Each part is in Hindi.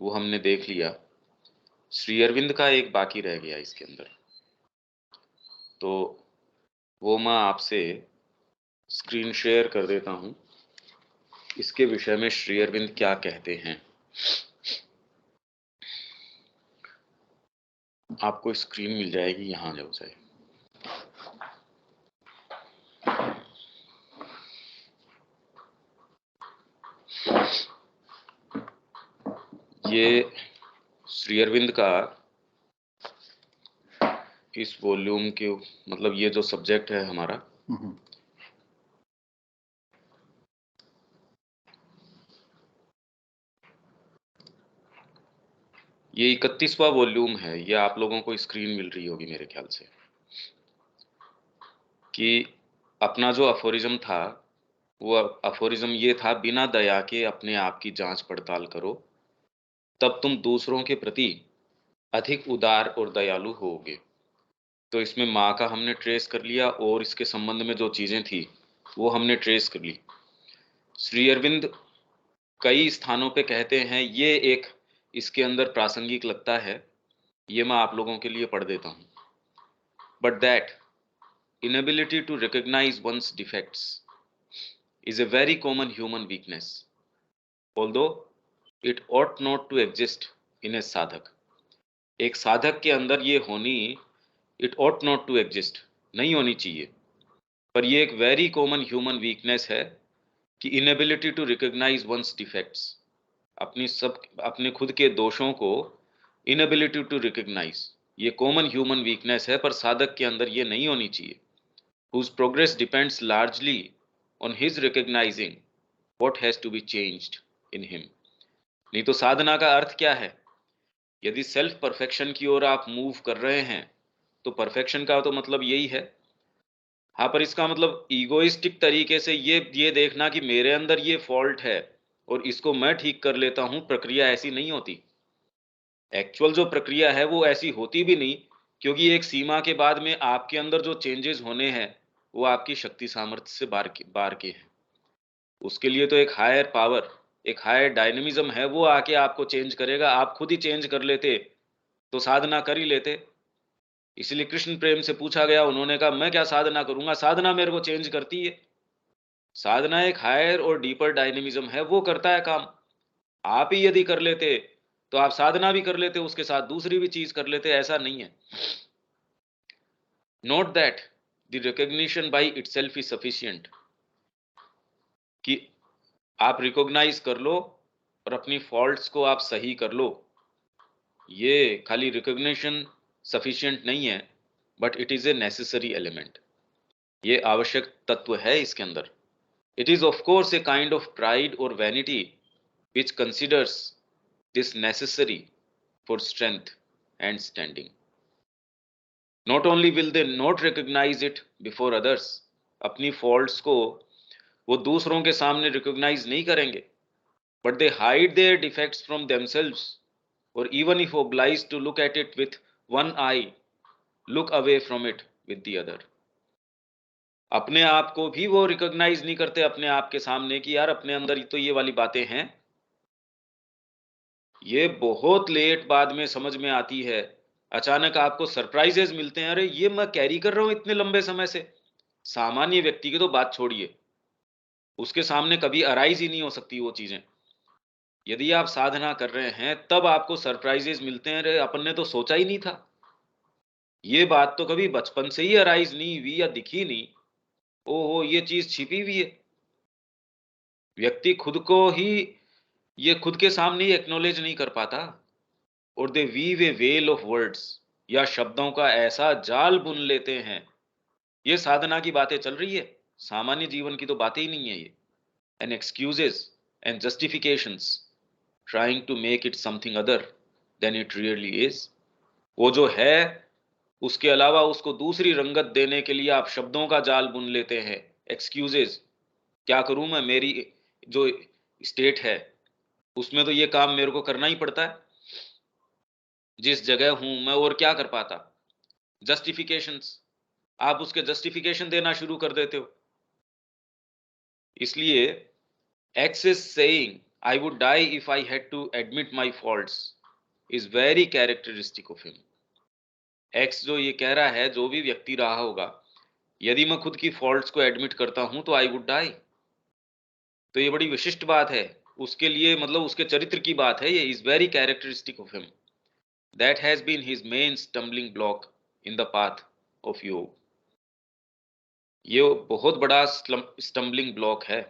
वो हमने देख लिया। श्री अरविंद का एक बाकी रह गया इसके अंदर, तो वो मैं आपसे स्क्रीन शेयर कर देता हूँ। इसके विषय में श्री अरविंद क्या कहते हैं, आपको स्क्रीन मिल जाएगी, यहाँ जाओ जाए। ये श्री अरविंद का इस वॉल्यूम के मतलब ये जो सब्जेक्ट है हमारा, ये 31वां वॉल्यूम है। ये आप लोगों को स्क्रीन मिल रही होगी मेरे ख्याल से, कि अपना जो अफोरिज्म था वो अफोरिज्म ये था, बिना दया के अपने आप की जांच पड़ताल करो, तब तुम दूसरों के प्रति अधिक उदार और दयालु होगे। तो इसमें माँ का हमने ट्रेस कर लिया और इसके संबंध में जो चीज़ें थी वो हमने ट्रेस कर ली। श्री अरविंद कई स्थानों पे कहते हैं, ये एक इसके अंदर प्रासंगिक लगता है, ये मैं आप लोगों के लिए पढ़ देता हूँ। But that inability to recognize one's defects is a very common human weakness, although it ought not to exist in a साधक। एक साधक के अंदर ये होनी, it ought not to exist, नहीं होनी चाहिए, पर ये एक वेरी कॉमन ह्यूमन वीकनेस है कि inability to recognise one's defects, अपने खुद के दोषों को इनएबिलिटी टू रिकॉग्नाइज, ये कॉमन ह्यूमन वीकनेस है, पर साधक के अंदर ये नहीं होनी चाहिए। whose progress depends largely on his recognizing what has to be changed in him। नहीं तो साधना का अर्थ क्या है? यदि सेल्फ परफेक्शन की ओर आप मूव कर रहे हैं तो परफेक्शन का तो मतलब यही है। हाँ, पर इसका मतलब ईगोइस्टिक तरीके से ये देखना कि मेरे अंदर ये फॉल्ट है और इसको मैं ठीक कर लेता हूं, प्रक्रिया ऐसी नहीं होती। एक्चुअल जो प्रक्रिया है वो ऐसी होती भी नहीं, क्योंकि एक सीमा के बाद में आपके अंदर जो चेंजेस होने हैं वो आपकी शक्ति सामर्थ्य से बाहर के हैं। उसके लिए तो एक हायर पावर, एक हायर डायनेमिज्म है, वो आके आपको चेंज करेगा। आप खुद ही चेंज कर लेते तो साधना कर ही लेते। इसलिए कृष्ण प्रेम से पूछा गया, उन्होंने कहा मैं क्या साधना करूंगा, साधना मेरे को चेंज करती है। साधना एक हायर और डीपर डायनेमिज्म है, वो करता है काम। आप ही यदि कर लेते तो आप साधना भी कर लेते, उसके साथ दूसरी भी चीज कर लेते, ऐसा नहीं है। Note that the recognition by itself is sufficient, कि आप रिकॉग्नाइज कर लो और अपनी फॉल्ट्स को आप सही कर लो। ये खाली रिकॉग्निशन सफिशिएंट नहीं है, but it is a necessary element, ये आवश्यक तत्व है इसके अंदर। It is of course a kind of pride और vanity which considers this necessary for strength and standing। Not only will they not recognize it before others, अपनी faults को वो दूसरों के सामने recognize नहीं करेंगे, but they hide their defects from themselves, or even if obliged to look at it with one eye, look away from it with the other। अपने आप को भी वो recognize नहीं करते अपने आप के सामने कि यार अपने अंदर तो ये वाली बातें हैं। ये बहुत लेट बाद में समझ में आती है, अचानक आपको सरप्राइजेस मिलते हैं, अरे ये मैं कैरी कर रहा हूं इतने लंबे समय से। सामान्य व्यक्ति की तो बात छोड़िए, उसके सामने कभी अराइज ही नहीं हो सकती वो चीजें। यदि आप साधना कर रहे हैं तब आपको सरप्राइजेस मिलते हैं, अरे अपन ने तो सोचा ही नहीं था, ये बात तो कभी बचपन से ही अराइज नहीं हुई या दिखी नहीं, ओहो ये चीज छिपी हुई है। व्यक्ति खुद को ही ये खुद के सामने ही एक्नॉलेज नहीं कर पाता, और they weave a veil of words, या शब्दों का ऐसा जाल बुन लेते हैं। ये साधना की बातें चल रही है, सामान्य जीवन की तो बातें ही नहीं है ये। And excuses and justifications trying to make it something other than it really is. वो जो है उसके अलावा उसको दूसरी रंगत देने के लिए आप शब्दों का जाल बुन लेते हैं। एक्सक्यूजेस, क्या करूं मैं, मेरी जो स्टेट है उसमें तो ये काम मेरे को करना ही पड़ता है, जिस जगह हूं मैं और क्या कर पाता। जस्टिफिकेशंस, आप उसके जस्टिफिकेशन देना शुरू कर देते हो। इसलिए X is saying I would die if I had to admit my faults is very characteristic of him. X जो ये कह रहा है, जो भी व्यक्ति रहा होगा, यदि मैं खुद की फॉल्ट्स को एडमिट करता हूं तो आई वुड डाई। तो ये बड़ी विशिष्ट बात है उसके लिए, मतलब उसके चरित्र की बात है ये। Is very characteristic of him, that has been his main stumbling block in the path of yoga. ये बहुत बड़ा स्टम्बलिंग ब्लॉक है।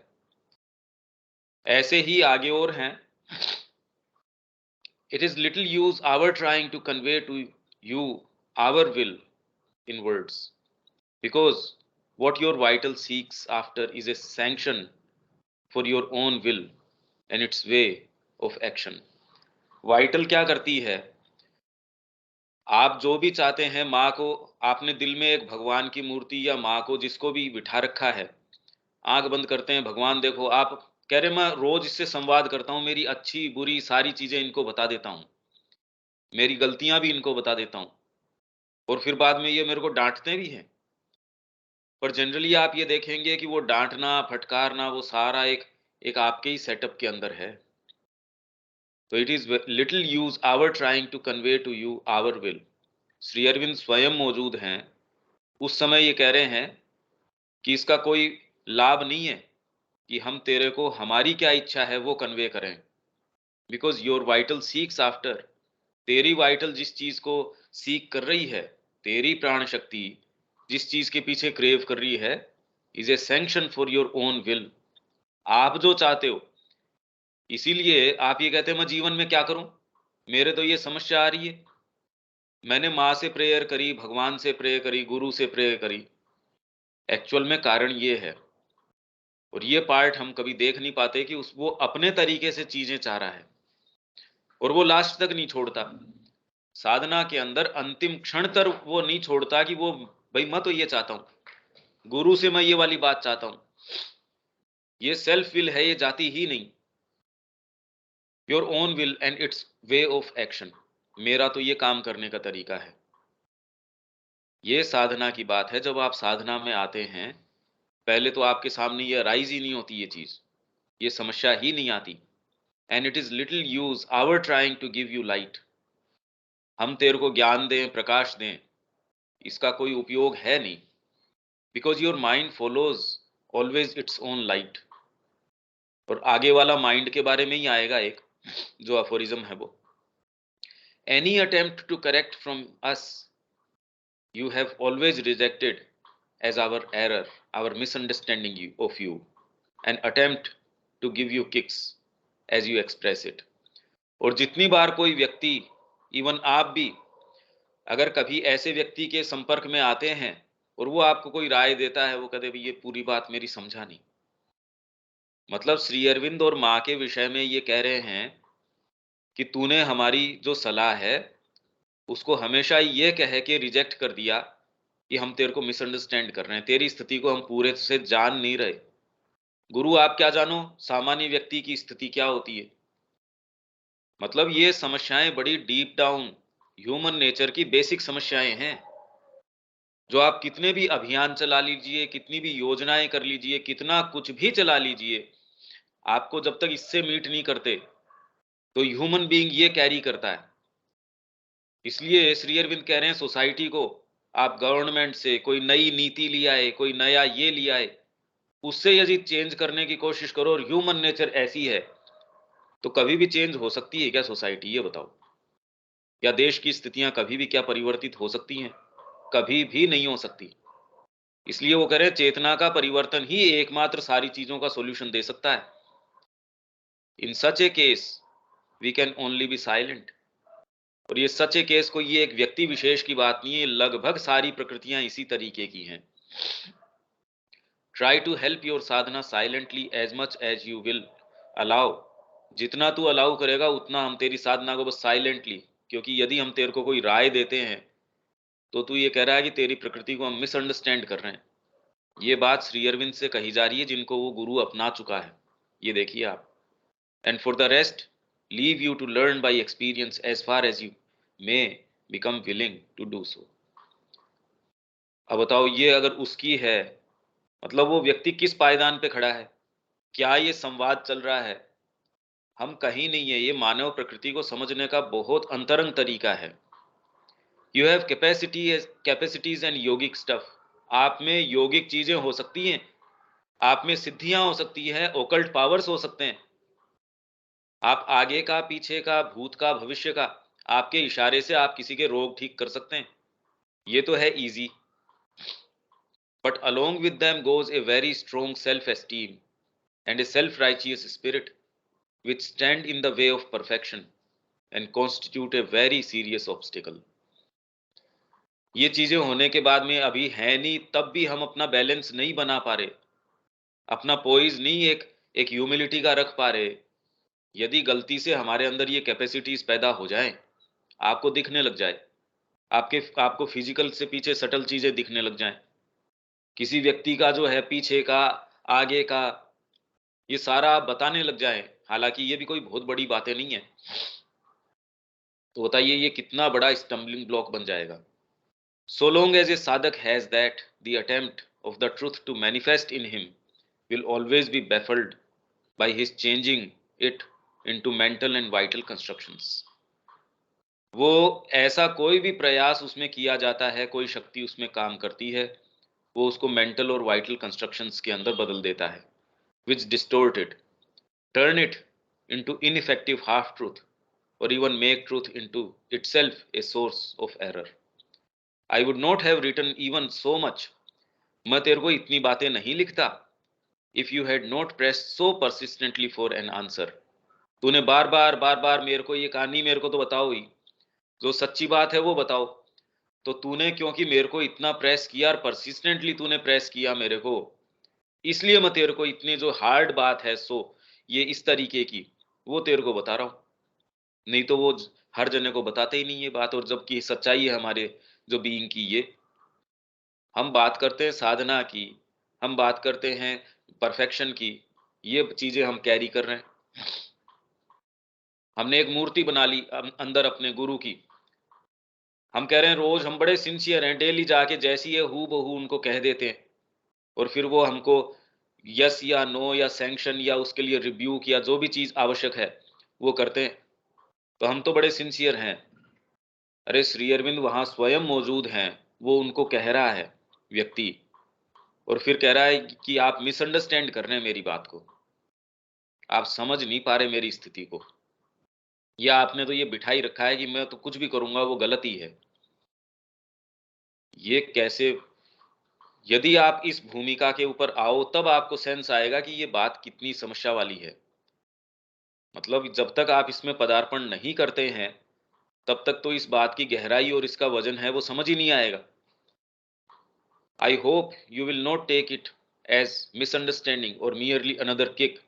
ऐसे ही आगे और हैं। It is little use our trying to convey to you our will in words, because what your vital seeks after is a sanction for your own will and its way of action। Vital क्या करती है? आप जो भी चाहते हैं, माँ को आपने दिल में एक भगवान की मूर्ति या माँ को जिसको भी बिठा रखा है, आंख बंद करते हैं, भगवान देखो, आप कह रहे मैं रोज इससे संवाद करता हूँ, मेरी अच्छी बुरी सारी चीजें इनको बता देता हूँ, मेरी गलतियां भी इनको बता देता हूँ, और फिर बाद में ये मेरे को डांटते भी हैं। पर जनरली आप ये देखेंगे कि वो डांटना फटकारना वो सारा एक एक आपके ही सेटअप के अंदर है। तो it is little use our trying to convey to you our will. Shri Aurobindo स्वयं मौजूद हैं उस समय, ये कह रहे हैं कि इसका कोई लाभ नहीं है कि हम तेरे को हमारी क्या इच्छा है वो कन्वे करें, because your vital seeks after, तेरी वाइटल जिस चीज को सीख कर रही है, तेरी प्राण शक्ति जिस चीज के पीछे क्रेव कर रही है, is a sanction for your own will. आप जो चाहते हो, इसीलिए आप ये कहते हैं मैं जीवन में क्या करूं, मेरे तो ये समस्या आ रही है, मैंने माँ से प्रेयर करी, भगवान से प्रेयर करी, गुरु से प्रेयर करी। एक्चुअल में कारण ये है, और ये पार्ट हम कभी देख नहीं पाते कि उस वो अपने तरीके से चीजें चाह रहा है और वो लास्ट तक नहीं छोड़ता। साधना के अंदर अंतिम क्षण तक वो नहीं छोड़ता कि वो, भाई मैं तो ये चाहता हूं, गुरु से मैं ये वाली बात चाहता हूं। ये सेल्फ विल है, ये जाती ही नहीं। Your own will and it's way of action, मेरा तो ये काम करने का तरीका है। ये साधना की बात है। जब आप साधना में आते हैं, पहले तो आपके सामने ये राइज ही नहीं होती, ये चीज, ये समस्या ही नहीं आती। And it is little use our trying to give you light, हम तेरे को ज्ञान दें, प्रकाश दें, इसका कोई उपयोग है नहीं, because your mind follows always its own light. और आगे वाला माइंड के बारे में ही आएगा एक जो अफोरिज्म है वो, any attempt to correct from us you have always rejected as our error, our misunderstanding of you, an attempt to give you kicks as you express it। और जितनी बार कोई व्यक्ति, इवन आप भी, अगर कभी ऐसे व्यक्ति के संपर्क में आते हैं और वो आपको कोई राय देता है, वो कहते भाई ये पूरी बात मेरी समझा नहीं, मतलब श्री अरविंद और माँ के विषय में ये कह रहे हैं कि तूने हमारी जो सलाह है उसको हमेशा ये कह के रिजेक्ट कर दिया कि हम तेरे को मिसअंडरस्टैंड कर रहे हैं, तेरी स्थिति को हम पूरे से जान नहीं रहे। गुरु आप क्या जानो सामान्य व्यक्ति की स्थिति क्या होती है। मतलब ये समस्याएं बड़ी डीप डाउन ह्यूमन नेचर की बेसिक समस्याएं हैं, जो आप कितने भी अभियान चला लीजिए, कितनी भी योजनाएं कर लीजिए, कितना कुछ भी चला लीजिए, आपको जब तक इससे मीट नहीं करते तो ह्यूमन बीइंग ये कैरी करता है। इसलिए श्री अरविंद कह रहे हैं सोसाइटी को, आप गवर्नमेंट से कोई नई नीति ले आए, कोई नया ये ले आए, उससे यदि चेंज करने की कोशिश करो और ह्यूमन नेचर ऐसी है, तो कभी भी चेंज हो सकती है क्या सोसाइटी, ये बताओ? या देश की स्थितियां कभी भी क्या परिवर्तित हो सकती हैं? कभी भी नहीं हो सकती। इसलिए वो कह रहे हैं चेतना का परिवर्तन ही एकमात्र सारी चीजों का सॉल्यूशन दे सकता है। In such a case we can only be silent. और ये सच ए केस कोई ये एक व्यक्ति विशेष की बात नहीं है, लगभग सारी प्रकृतियां इसी तरीके की हैं। Try to help your sadhana silently as much as you will allow, जितना तू अलाउ करेगा उतना हम तेरी साधना को बस साइलेंटली, क्योंकि यदि हम तेरे को कोई राय देते हैं तो तू ये कह रहा है कि तेरी प्रकृति को हम मिसअंडरस्टैंड कर रहे हैं। ये बात श्री अरविंद से कही जा रही है जिनको वो गुरु अपना चुका है, ये देखिए आप। And for the rest leave you to learn by experience as far as you may become willing to do so. अब बताओ, ये अगर उसकी है, मतलब वो व्यक्ति किस पायदान पे खड़ा है? क्या ये संवाद चल रहा है हम कहीं नहीं है, ये मानव प्रकृति को समझने का बहुत अंतरंग तरीका है। You have capacities and yogic stuff. आप में योगिक चीजें हो सकती हैं, आप में सिद्धियां हो सकती है, ओकल्ट पावर्स हो सकते हैं। आप आगे का, पीछे का, भूत का, भविष्य का, आपके इशारे से आप किसी के रोग ठीक कर सकते हैं। ये तो है easy. But along with them goes a very strong self esteem and A self righteous spirit which stand in the way of perfection and constitute a very serious obstacle। ये चीजें होने के बाद में अभी है नहीं, तब भी हम अपना बैलेंस नहीं बना पा रहे, अपना पोइज नहीं एक ह्यूमिलिटी का रख पा रहे। यदि गलती से हमारे अंदर ये कैपेसिटीज पैदा हो जाएं, आपको दिखने लग जाए, आपको फिजिकल से पीछे सटल चीजें दिखने लग जाएं, किसी व्यक्ति का जो है पीछे का, आगे का, ये सारा आप बताने लग जाएं, हालांकि ये भी कोई बहुत बड़ी बातें नहीं है, तो बताइए ये कितना बड़ा स्टम्बलिंग ब्लॉक बन जाएगा। So long as a sadhak has that, the attempt of the truth to manifest in him will always be baffled by his changing it into mental and vital constructions। वो ऐसा कोई भी प्रयास उसमें किया जाता है, कोई शक्ति उसमें काम करती है, वो उसको मेंटल और वाइटल कंस्ट्रक्शंस के अंदर बदल देता है, which distort it, turn it into ineffective half truth, or even make truth into itself a source of error। I would not have written even so much, मैं तेरे को इतनी बातें नहीं लिखता, if you had not pressed so persistently for an answer. तूने बार बार मेरे को ये कहानी, मेरे को तो बताओ ही, जो सच्ची बात है वो बताओ। तो तूने क्योंकि मेरे को इतना प्रेस किया और परसिस्टेंटली तूने प्रेस किया मेरे को, इसलिए मैं तेरे को इतनी जो हार्ड बात है, सो ये इस तरीके की, वो तेरे को बता रहा हूँ। नहीं तो वो हर जने को बताते ही नहीं ये बात, और जबकि सच्चाई है हमारे जो बीइंग की। ये हम बात करते हैं साधना की, हम बात करते हैं परफेक्शन की, ये चीजें हम कैरी कर रहे हैं। हमने एक मूर्ति बना ली अंदर अपने गुरु की, हम कह रहे हैं रोज हम बड़े सिंसियर हैं, डेली जाके जैसी है हू बहू उनको कह देते हैं, और फिर वो हमको यस या नो या सैंक्शन या उसके लिए रिब्यूक या जो भी चीज आवश्यक है वो करते हैं। तो हम तो बड़े सिंसियर हैं। अरे श्री अरविंद वहां स्वयं मौजूद हैं, वो उनको कह रहा है व्यक्ति, और फिर कह रहा है कि आप मिसअंडरस्टैंड कर रहे हैं मेरी बात को, आप समझ नहीं पा रहे मेरी स्थिति को, या आपने तो ये बिठाई रखा है कि मैं तो कुछ भी करूंगा वो गलत ही है। ये कैसे? यदि आप इस भूमिका के ऊपर आओ तब आपको सेंस आएगा कि ये बात कितनी समस्या वाली है। मतलब जब तक आप इसमें पदार्पण नहीं करते हैं, तब तक तो इस बात की गहराई और इसका वजन है वो समझ ही नहीं आएगा। I hope you will not take it as misunderstanding और मियरली अनदर किक,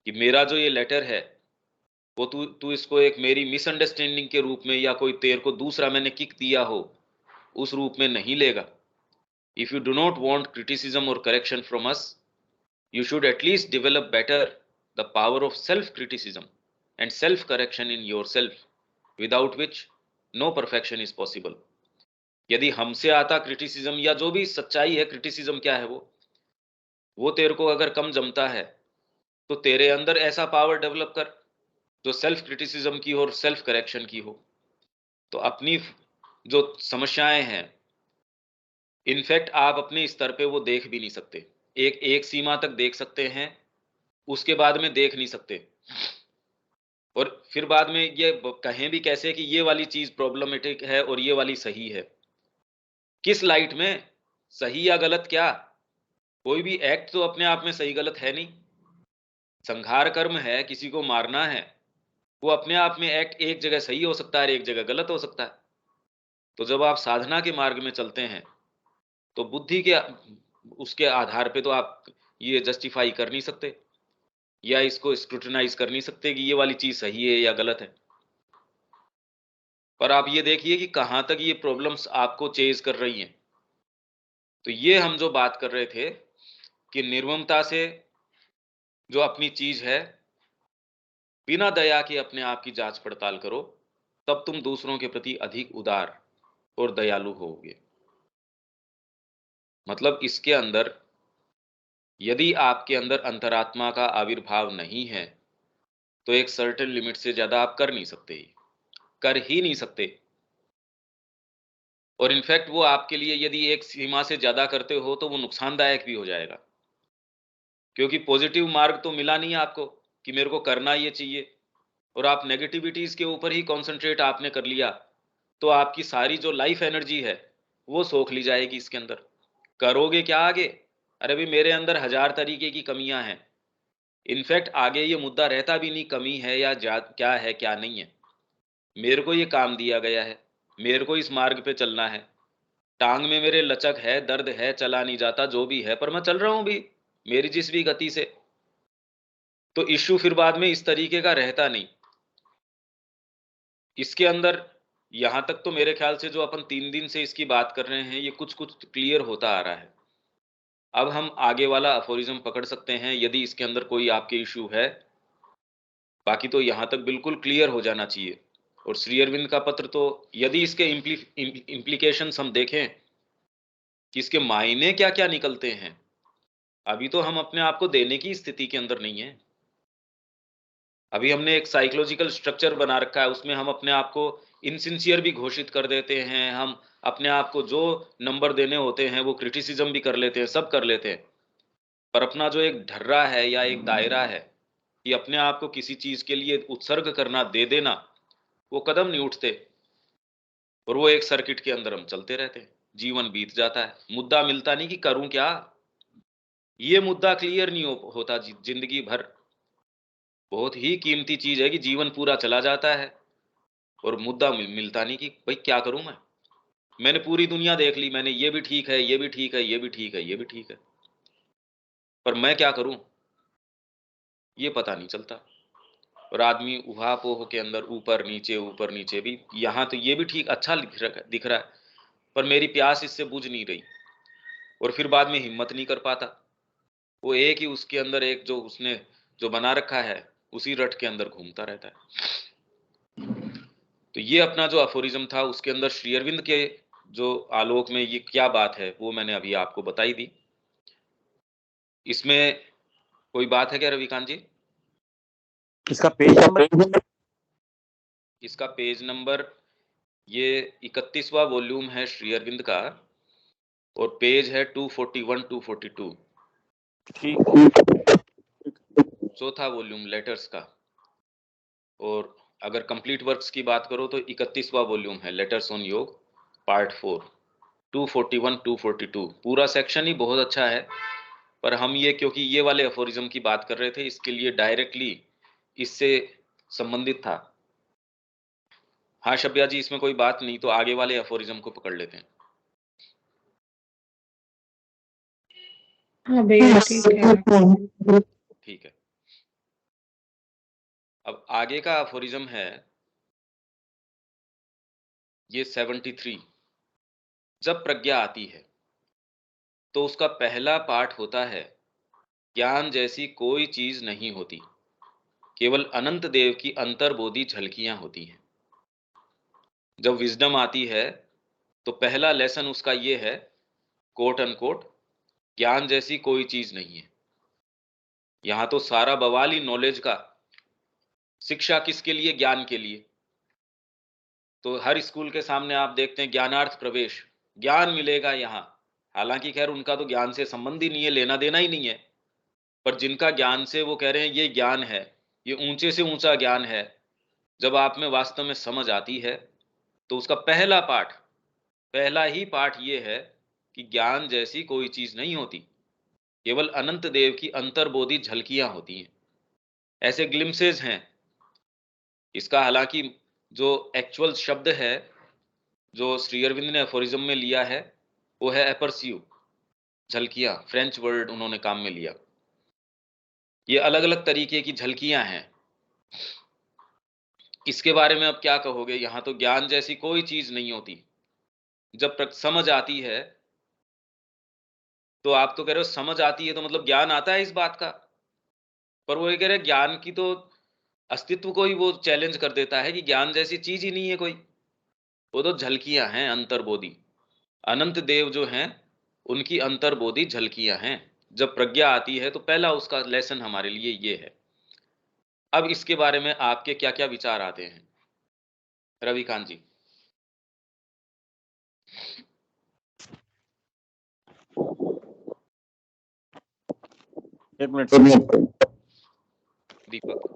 कि मेरा जो ये लेटर है वो तू तू इसको एक मेरी मिसअंडरस्टैंडिंग के रूप में या कोई तेरे को दूसरा मैंने किक दिया हो उस रूप में नहीं लेगा। If you do not want criticism और correction from us, you should at least develop better the power of self criticism and self correction in yourself, without which no perfection is possible। यदि हमसे आता क्रिटिसिज्म या जो भी सच्चाई है, क्रिटिसिज्म क्या है वो तेरे को अगर कम जमता है, तो तेरे अंदर ऐसा पावर डेवलप कर जो सेल्फ क्रिटिसिज्म की हो और सेल्फ करेक्शन की हो। तो अपनी जो समस्याएं हैं, इनफैक्ट आप अपने स्तर पे वो देख भी नहीं सकते, एक एक सीमा तक देख सकते हैं, उसके बाद में देख नहीं सकते। और फिर बाद में ये कहें भी कैसे कि ये वाली चीज प्रॉब्लमेटिक है और ये वाली सही है, किस लाइट में? सही या गलत क्या? कोई भी एक्ट तो अपने आप में सही गलत है नहीं। संहार कर्म है, किसी को मारना है, वो अपने आप में एक्ट एक जगह सही हो सकता है, एक जगह गलत हो सकता है। तो जब आप साधना के मार्ग में चलते हैं, तो बुद्धि के उसके आधार पे तो आप ये जस्टिफाई कर नहीं सकते या इसको स्क्रूटनाइज कर नहीं सकते कि ये वाली चीज सही है या गलत है। पर आप ये देखिए कि कहाँ तक ये प्रॉब्लम्स आपको चेज कर रही हैं। तो ये हम जो बात कर रहे थे कि निर्ममता से जो अपनी चीज है, बिना दया के अपने आप की जांच पड़ताल करो, तब तुम दूसरों के प्रति अधिक उदार और दयालु होगे। मतलब इसके अंदर यदि आपके अंदर अंतरात्मा का आविर्भाव नहीं है, तो एक सर्टेन लिमिट से ज़्यादा आप कर नहीं सकते, कर ही नहीं सकते। और इनफैक्ट वो आपके लिए यदि एक सीमा से ज़्यादा करते हो तो वो नुकसानदायक भी हो जाएगा। क्योंकि पॉजिटिव मार्ग तो मिला नहीं आपको कि मेरे को करना ये चाहिए, और आप नेगेटिविटीज़ के ऊपर ही कॉन्संट्रेट आपने कर लिया, तो आपकी सारी जो लाइफ एनर्जी है, वो सोख ली जाएगी इसके अंदर। करोगे क्या आगे? अरे भई मेरे अंदर हज़ार तरीके की कमियाँ हैं। इनफैक्ट आगे ये मुद्दा रहता भी नहीं कमी है या क्या है, क्या नहीं है। मेरे को ये काम दिया गया है, मेरे को इस मार्ग पे चलना है। टाँग में मेरे लचक है, दर्द है, चला नहीं जाता, जो भी है, पर मैं चल रहा हूँ भी, मेरी जिस भी गति से। तो इश्यू फिर बाद में इस तरीके का रहता नहीं। इसके अंदर यहाँ तक तो मेरे ख्याल से जो अपन 3 दिन से इसकी बात कर रहे हैं, ये कुछ-कुछ क्लियर होता आ रहा है। अब हम आगे वाला अफ़ोरिज़्म पकड़ सकते हैं यदि इसके अंदर कोई आपके इश्यू है, बाकी तो यहाँ तक बिल्कुल क्लियर हो जाना चाहिए। और श्री अरविंद का पत्र तो यदि इसके इम्प्लीकेशंस हम देखें कि इसके मायने क्या-क्या निकलते हैं, अभी तो हम अपने आप को देने की स्थिति के अंदर नहीं हैं। अभी हमने एक साइकोलॉजिकल स्ट्रक्चर बना रखा है, उसमें हम अपने आप को इनसिंसियर भी घोषित कर देते हैं, हम अपने आप को जो नंबर देने होते हैं, वो क्रिटिसिज़्म भी कर लेते हैं, सब कर लेते हैं। पर अपना जो एक ढर्रा है या एक दायरा है, कि अपने आप को किसी चीज़ के लिए उत्सर्ग करना, दे देना, वो कदम नहीं उठते, और वो एक सर्किट के अंदर हम चलते रहते हैं। जीवन बीत जाता है, मुद्दा मिलता नहीं कि करूँ क्या? ये मुद्दा क्लियर नहीं होता ज़िंदगी भर। बहुत ही कीमती चीज़ है कि जीवन पूरा चला जाता है और मुद्दा मिलता नहीं कि भाई क्या करूँ मैं? मैंने पूरी दुनिया देख ली, मैंने ये भी ठीक है, ये भी ठीक है, ये भी ठीक है, ये भी ठीक है, पर मैं क्या करूँ? ये पता नहीं चलता। और आदमी ऊहा-पोह के अंदर ऊपर नीचे भी, यहाँ तो ये भी ठीक अच्छा दिख रहा है, पर मेरी प्यास इससे बुझ नहीं रही, और फिर बाद में हिम्मत नहीं कर पाता। वो एक ही उसके अंदर एक जो उसने जो बना रखा है, उसी रट के अंदर घूमता रहता है। तो ये अपना जो अफ़ोरिज़्म था, उसके अंदर श्री अरविंद के जो आलोक में ये क्या बात है, वो मैंने अभी आपको बताई दी। इसमें कोई बात है क्या रविकांत जी? इसका पेज नंबर? इसका पेज नंबर, ये 31वां वॉल्यूम है श्री अरविंद का, और पेज है 241-242। ठीक। चौथा वॉल्यूम लेटर्स का। और अगर कंप्लीट वर्क्स की बात करो तो 31वां वॉल्यूम है लेटर्स ऑन योग, पार्ट 4, 241-242। पूरा सेक्शन ही बहुत अच्छा है, पर हम ये क्योंकि ये वाले अफोरिज्म की बात कर रहे थे, इसके लिए डायरेक्टली इससे संबंधित था। हाँ शब्या जी, इसमें कोई बात नहीं, तो आगे वाले अफोरिज्म को पकड़ लेते हैं। हाँ भैया ठीक है। ठीक है। अब आगे का अफोरिज्म है ये 73। जब प्रज्ञा आती है तो उसका पहला पाठ होता है, ज्ञान जैसी कोई चीज नहीं होती, केवल अनंत देव की अंतर्बोधि झलकियां होती हैं। जब विजडम आती है तो पहला लेसन उसका ये है, कोट अनकोट, ज्ञान जैसी कोई चीज नहीं है। यहां तो सारा बवाल ही नॉलेज का। शिक्षा किसके लिए? ज्ञान के लिए। तो हर स्कूल के सामने आप देखते हैं ज्ञानार्थ प्रवेश, ज्ञान मिलेगा यहाँ। हालांकि खैर उनका तो ज्ञान से संबंध ही नहीं है, लेना देना ही नहीं है, पर जिनका ज्ञान से वो कह रहे हैं ये ज्ञान है, ये ऊंचे से ऊंचा ज्ञान है, जब आप में वास्तव में समझ आती है तो उसका पहला पाठ, पहला ही पाठ ये है कि ज्ञान जैसी कोई चीज नहीं होती, केवल अनंत देव की अंतर्बोधि झलकियां होती हैं। ऐसे ग्लिम्सेस हैं। इसका हालांकि जो एक्चुअल शब्द है जो श्री अरविंद ने अफोरिज्म में लिया है, वो है एपर्सीव, झलकियां, फ्रेंच वर्ड उन्होंने काम में लिया। ये अलग अलग तरीके की झलकियां हैं। इसके बारे में अब क्या कहोगे? यहाँ तो ज्ञान जैसी कोई चीज नहीं होती, जब तक समझ आती है। तो आप तो कह रहे हो समझ आती है तो मतलब ज्ञान आता है इस बात का, पर वो ये कह रहे हैं ज्ञान की तो अस्तित्व को ही वो चैलेंज कर देता है कि ज्ञान जैसी चीज ही नहीं है कोई। वो तो झलकियां हैं, अंतर्बोधि। अनंत देव जो हैं उनकी अंतर्बोधि झलकियां हैं। जब प्रज्ञा आती है तो पहला उसका लेसन हमारे लिए ये है। अब इसके बारे में आपके क्या-क्या विचार आते हैं? रविकांत जी। एक मिनट। दीपक।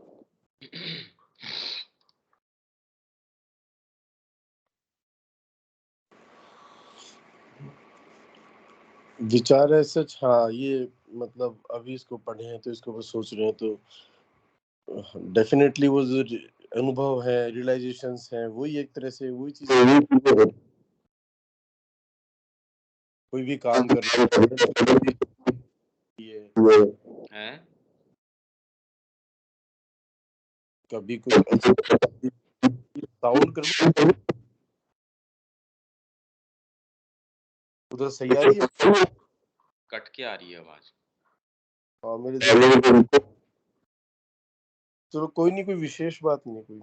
विचार है सच। हाँ, ये मतलब अभी इसको पढ़े हैं तो इसके ऊपर सोच रहे हैं तो डेफिनेटली वो जो अनुभव है, रियलाइजेशंस हैं, वही एक तरह से वही चीज है। कोई भी काम कर रहे हैं हैं? कभी कोई साउंड कर उधर सही आ रही है। कट के आ रही है आवाज। हाँ, मेरे चलो कोई नहीं, कोई विशेष बात नहीं कोई।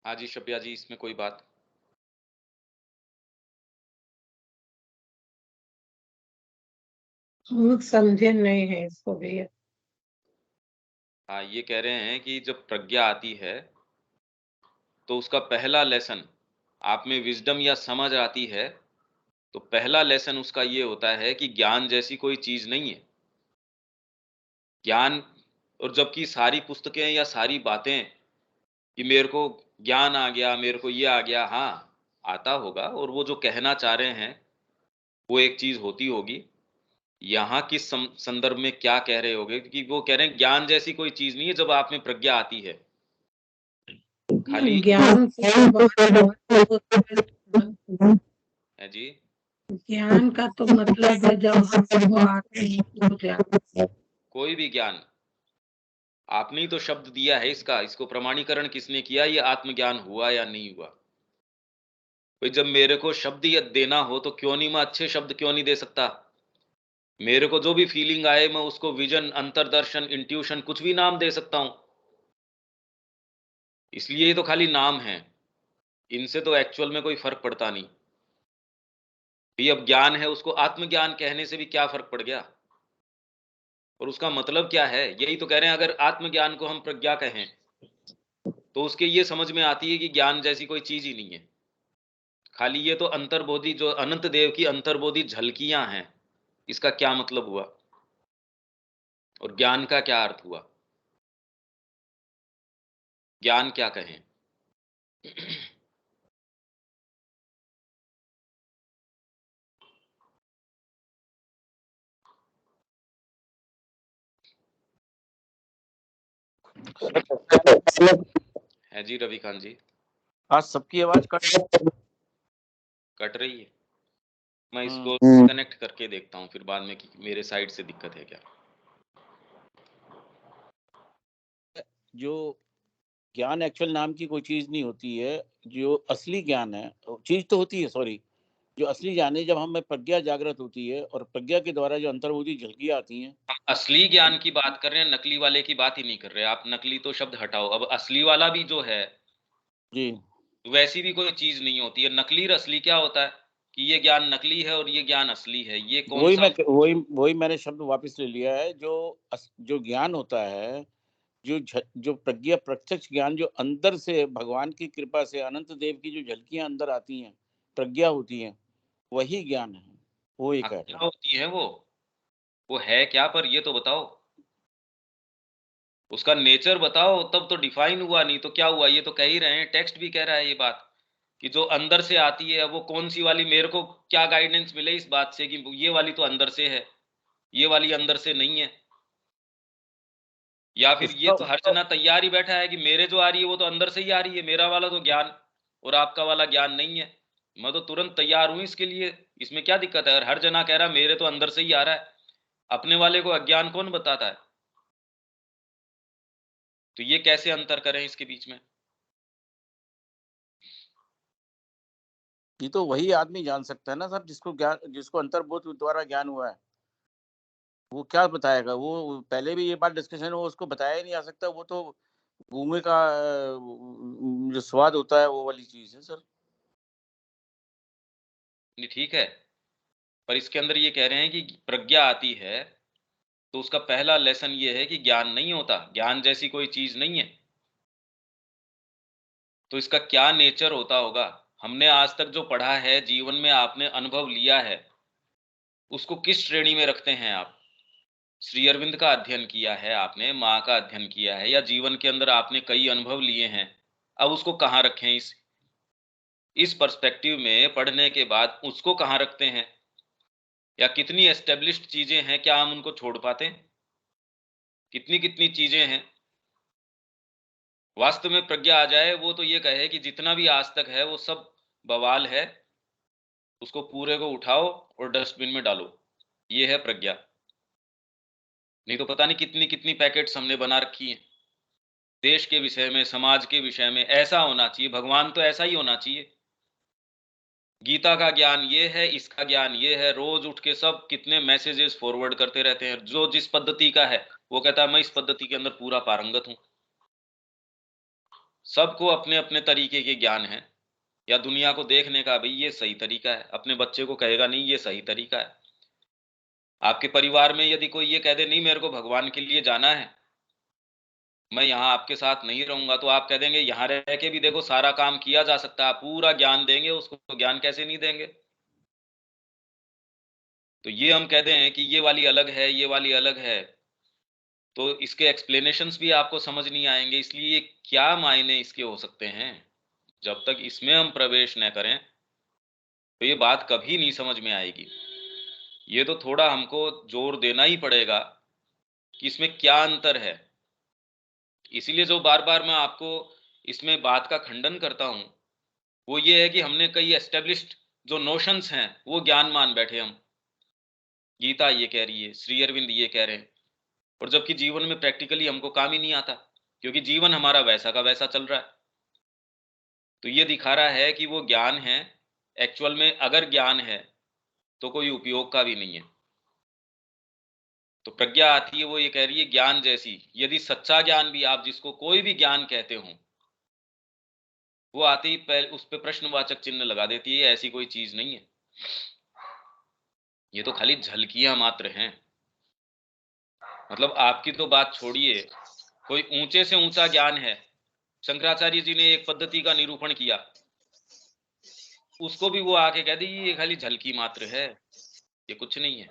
हाँ जी, शब्या जी, इसमें कोई बात? हम लोग समझे नहीं है इसको भैया। हाँ, ये कह रहे हैं कि जब प्रज्ञा आती है, तो उसका पहला लेसन, आप में विज़डम या समझ आती है, तो पहला लेसन उसका ये होता है कि ज्ञान जैसी कोई चीज़ नहीं है। ज्ञान, और जबकि सारी पुस्तकें या सारी बातें कि मेरे को ज्ञान आ गया, मेरे को ये आ गया, हाँ, आता होगा और वो जो कहना चाह रहे हैं, वो एक चीज़ होती होगी। यहाँ किस संदर्भ में क्या कह रहे होगे कि वो कह रहे हैं ज्ञान जैसी कोई चीज़ नहीं है जब आप में प्रज्ञा आती है। खाली ज्ञान से तो बहुत होता है। है जी। ज्ञान का तो मतलब है जब हम वो आते हैं तो जाते हैं। कोई भी ज्ञान, आपने ही तो शब्द दिया है इसको प्रमाणीकरण किसने किया, ये आत्मज्ञान हुआ या नहीं हुआ? भाई जब मेरे को शब्द ही देना हो तो क्यों नहीं मैं अच्छे शब्द क्यों नहीं दे सकता? मेरे को जो भी फीलिंग आए मैं उसको विजन, अंतर्दर्शन, इंट्यूशन कुछ भी नाम दे सकता हूं। इसलिए ये तो खाली नाम है, इनसे तो एक्चुअल में कोई फर्क पड़ता नहीं। ये अब ज्ञान है, उसको आत्मज्ञान कहने से भी क्या फर्क पड़ गया? और उसका मतलब क्या है? यही तो कह रहे हैं, अगर आत्मज्ञान को हम प्रज्ञा कहें तो उसके ये समझ में आती है कि ज्ञान जैसी कोई चीज ही नहीं है। खाली ये तो अंतर्बोधि, जो अनंत देव की अंतर्बोधि झलकियां हैं, इसका क्या मतलब हुआ? और ज्ञान का क्या अर्थ हुआ? ज्ञान क्या कहें? है जी रविकांत जी। आज सबकी आवाज कट रही है। मैं इसको कनेक्ट करके देखता हूँ फिर बाद में कि मेरे साइड से दिक्कत है क्या। जो ज्ञान एक्चुअल नाम की कोई चीज नहीं होती है। जो असली ज्ञान है, चीज तो होती है, सॉरी, जो असली ज्ञान है जब हमें प्रज्ञा जागृत होती है और प्रज्ञा के द्वारा जो अंतर्बोधि झलकियां आती हैं। हम असली ज्ञान की बात कर रहे हैं, नकली वाले की बात ही नहीं कर रहे। आप नकली तो शब्द हटाओ, अब असली वाला भी जो है जी, वैसी भी कोई चीज नहीं होती है। नकली और असली क्या होता है कि ये ज्ञान नकली है और ये ज्ञान असली है, ये कौन सा? वही मैंने शब्द वापस ले लिया है। जो ज्ञान होता है, जो प्रज्ञा प्रत्यक्ष ज्ञान, जो अंदर से भगवान की कृपा से अनंत देव की जो झलकियां अंदर आती हैं, प्रज्ञा होती हैं, वही ज्ञान है। वो एक है। क्या होती है वो है क्या, पर ये तो बताओ, उसका नेचर बताओ, तब तो डिफाइन हुआ। नहीं तो क्या हुआ? ये तो कह ही रहे हैं, टेक्स्ट भी कह रहा है ये बात कि जो अंदर से आती है, वो कौन सी वाली? मेरे को क्या गाइडेंस मिले इस बात से कि ये वाली तो अंदर से है, ये वाली अंदर से नहीं है? या फिर ये तो हर जना तैयार ही बैठा है कि मेरे जो आ रही है वो तो अंदर से ही आ रही है, मेरा वाला तो ज्ञान और आपका वाला ज्ञान नहीं है। मैं तो तुरंत तैयार हूं इसके लिए, इसमें क्या दिक्कत है? और हर जना कह रहा है मेरे तो अंदर से ही आ रहा है, अपने वाले को अज्ञान कौन बताता है? तो ये कैसे अंतर करें इसके बीच में? ये तो वही आदमी जान सकता है ना सर, जिसको अंतर्बोध द्वारा ज्ञान हुआ है। वो क्या बताएगा? वो पहले भी ये बात डिस्कशन हो, उसको बताया ही नहीं जा सकता। वो तो गूंगे का जो स्वाद होता है वो वाली चीज है सर। नहीं ठीक है, पर इसके अंदर ये कह रहे हैं कि प्रज्ञा आती है तो उसका पहला लेसन ये है कि ज्ञान नहीं होता, ज्ञान जैसी कोई चीज नहीं है। तो इसका क्या नेचर होता होगा? हमने आज तक जो पढ़ा है, जीवन में आपने अनुभव लिया है, उसको किस श्रेणी में रखते हैं आप? श्री अरविंद का अध्ययन किया है आपने, माँ का अध्ययन किया है, या जीवन के अंदर आपने कई अनुभव लिए हैं, अब उसको कहाँ रखें? इस पर्सपेक्टिव में पढ़ने के बाद उसको कहाँ रखते हैं? या कितनी एस्टेब्लिश्ड चीजें हैं, क्या हम उनको छोड़ पाते हैं? कितनी कितनी चीजें हैं? वास्तव में प्रज्ञा आ जाए वो तो ये कहे कि जितना भी आज तक है वो सब बवाल है, उसको पूरे को उठाओ और डस्टबिन में डालो। ये है प्रज्ञा। नहीं तो पता नहीं कितनी कितनी पैकेट्स हमने बना रखी हैं देश के विषय में, समाज के विषय में। ऐसा होना चाहिए, भगवान तो ऐसा ही होना चाहिए। गीता का ज्ञान ये है, इसका ज्ञान ये है, रोज उठ के सब कितने मैसेजेस फॉरवर्ड करते रहते हैं। जो जिस पद्धति का है वो कहता है मैं इस पद्धति के अंदर पूरा पारंगत हूं। सबको अपने अपने तरीके के ज्ञान है, या दुनिया को देखने का, भाई ये सही तरीका है। अपने बच्चे को कहेगा नहीं ये सही तरीका है। आपके परिवार में यदि कोई ये कह दे नहीं मेरे को भगवान के लिए जाना है, मैं यहाँ आपके साथ नहीं रहूंगा, तो आप कह देंगे यहाँ रह के भी देखो सारा काम किया जा सकता है। आप पूरा ज्ञान देंगे उसको, तो ज्ञान कैसे नहीं देंगे? तो ये हम कह दें कि ये वाली अलग है, ये वाली अलग है, तो इसके एक्सप्लेनेशंस भी आपको समझ नहीं आएंगे। इसलिए क्या मायने इसके हो सकते हैं, जब तक इसमें हम प्रवेश न करें तो ये बात कभी नहीं समझ में आएगी। ये तो थोड़ा हमको जोर देना ही पड़ेगा कि इसमें क्या अंतर है। इसीलिए जो बार बार मैं आपको इसमें बात का खंडन करता हूं वो ये है कि हमने कई एस्टेब्लिश्ड जो नोशंस हैं वो ज्ञान मान बैठे हम। गीता ये कह रही है, श्री अरविंद ये कह रहे हैं, और जबकि जीवन में प्रैक्टिकली हमको काम ही नहीं आता, क्योंकि जीवन हमारा वैसा का वैसा चल रहा है। तो ये दिखा रहा है कि वो ज्ञान है, एक्चुअल में अगर ज्ञान है तो कोई उपयोग का भी नहीं है। तो प्रज्ञा आती है, वो ये कह रही है ज्ञान जैसी, यदि सच्चा ज्ञान भी, आप जिसको कोई भी ज्ञान कहते हो, वो आते ही पहले उस पर प्रश्नवाचक चिन्ह लगा देती है, ऐसी कोई चीज नहीं है, ये तो खाली झलकियां मात्र हैं। मतलब आपकी तो बात छोड़िए, कोई ऊंचे से ऊंचा ज्ञान है, शंकराचार्य जी ने एक पद्धति का निरूपण किया, उसको भी वो आके कह दी ये खाली झलकी मात्र है, ये कुछ नहीं है।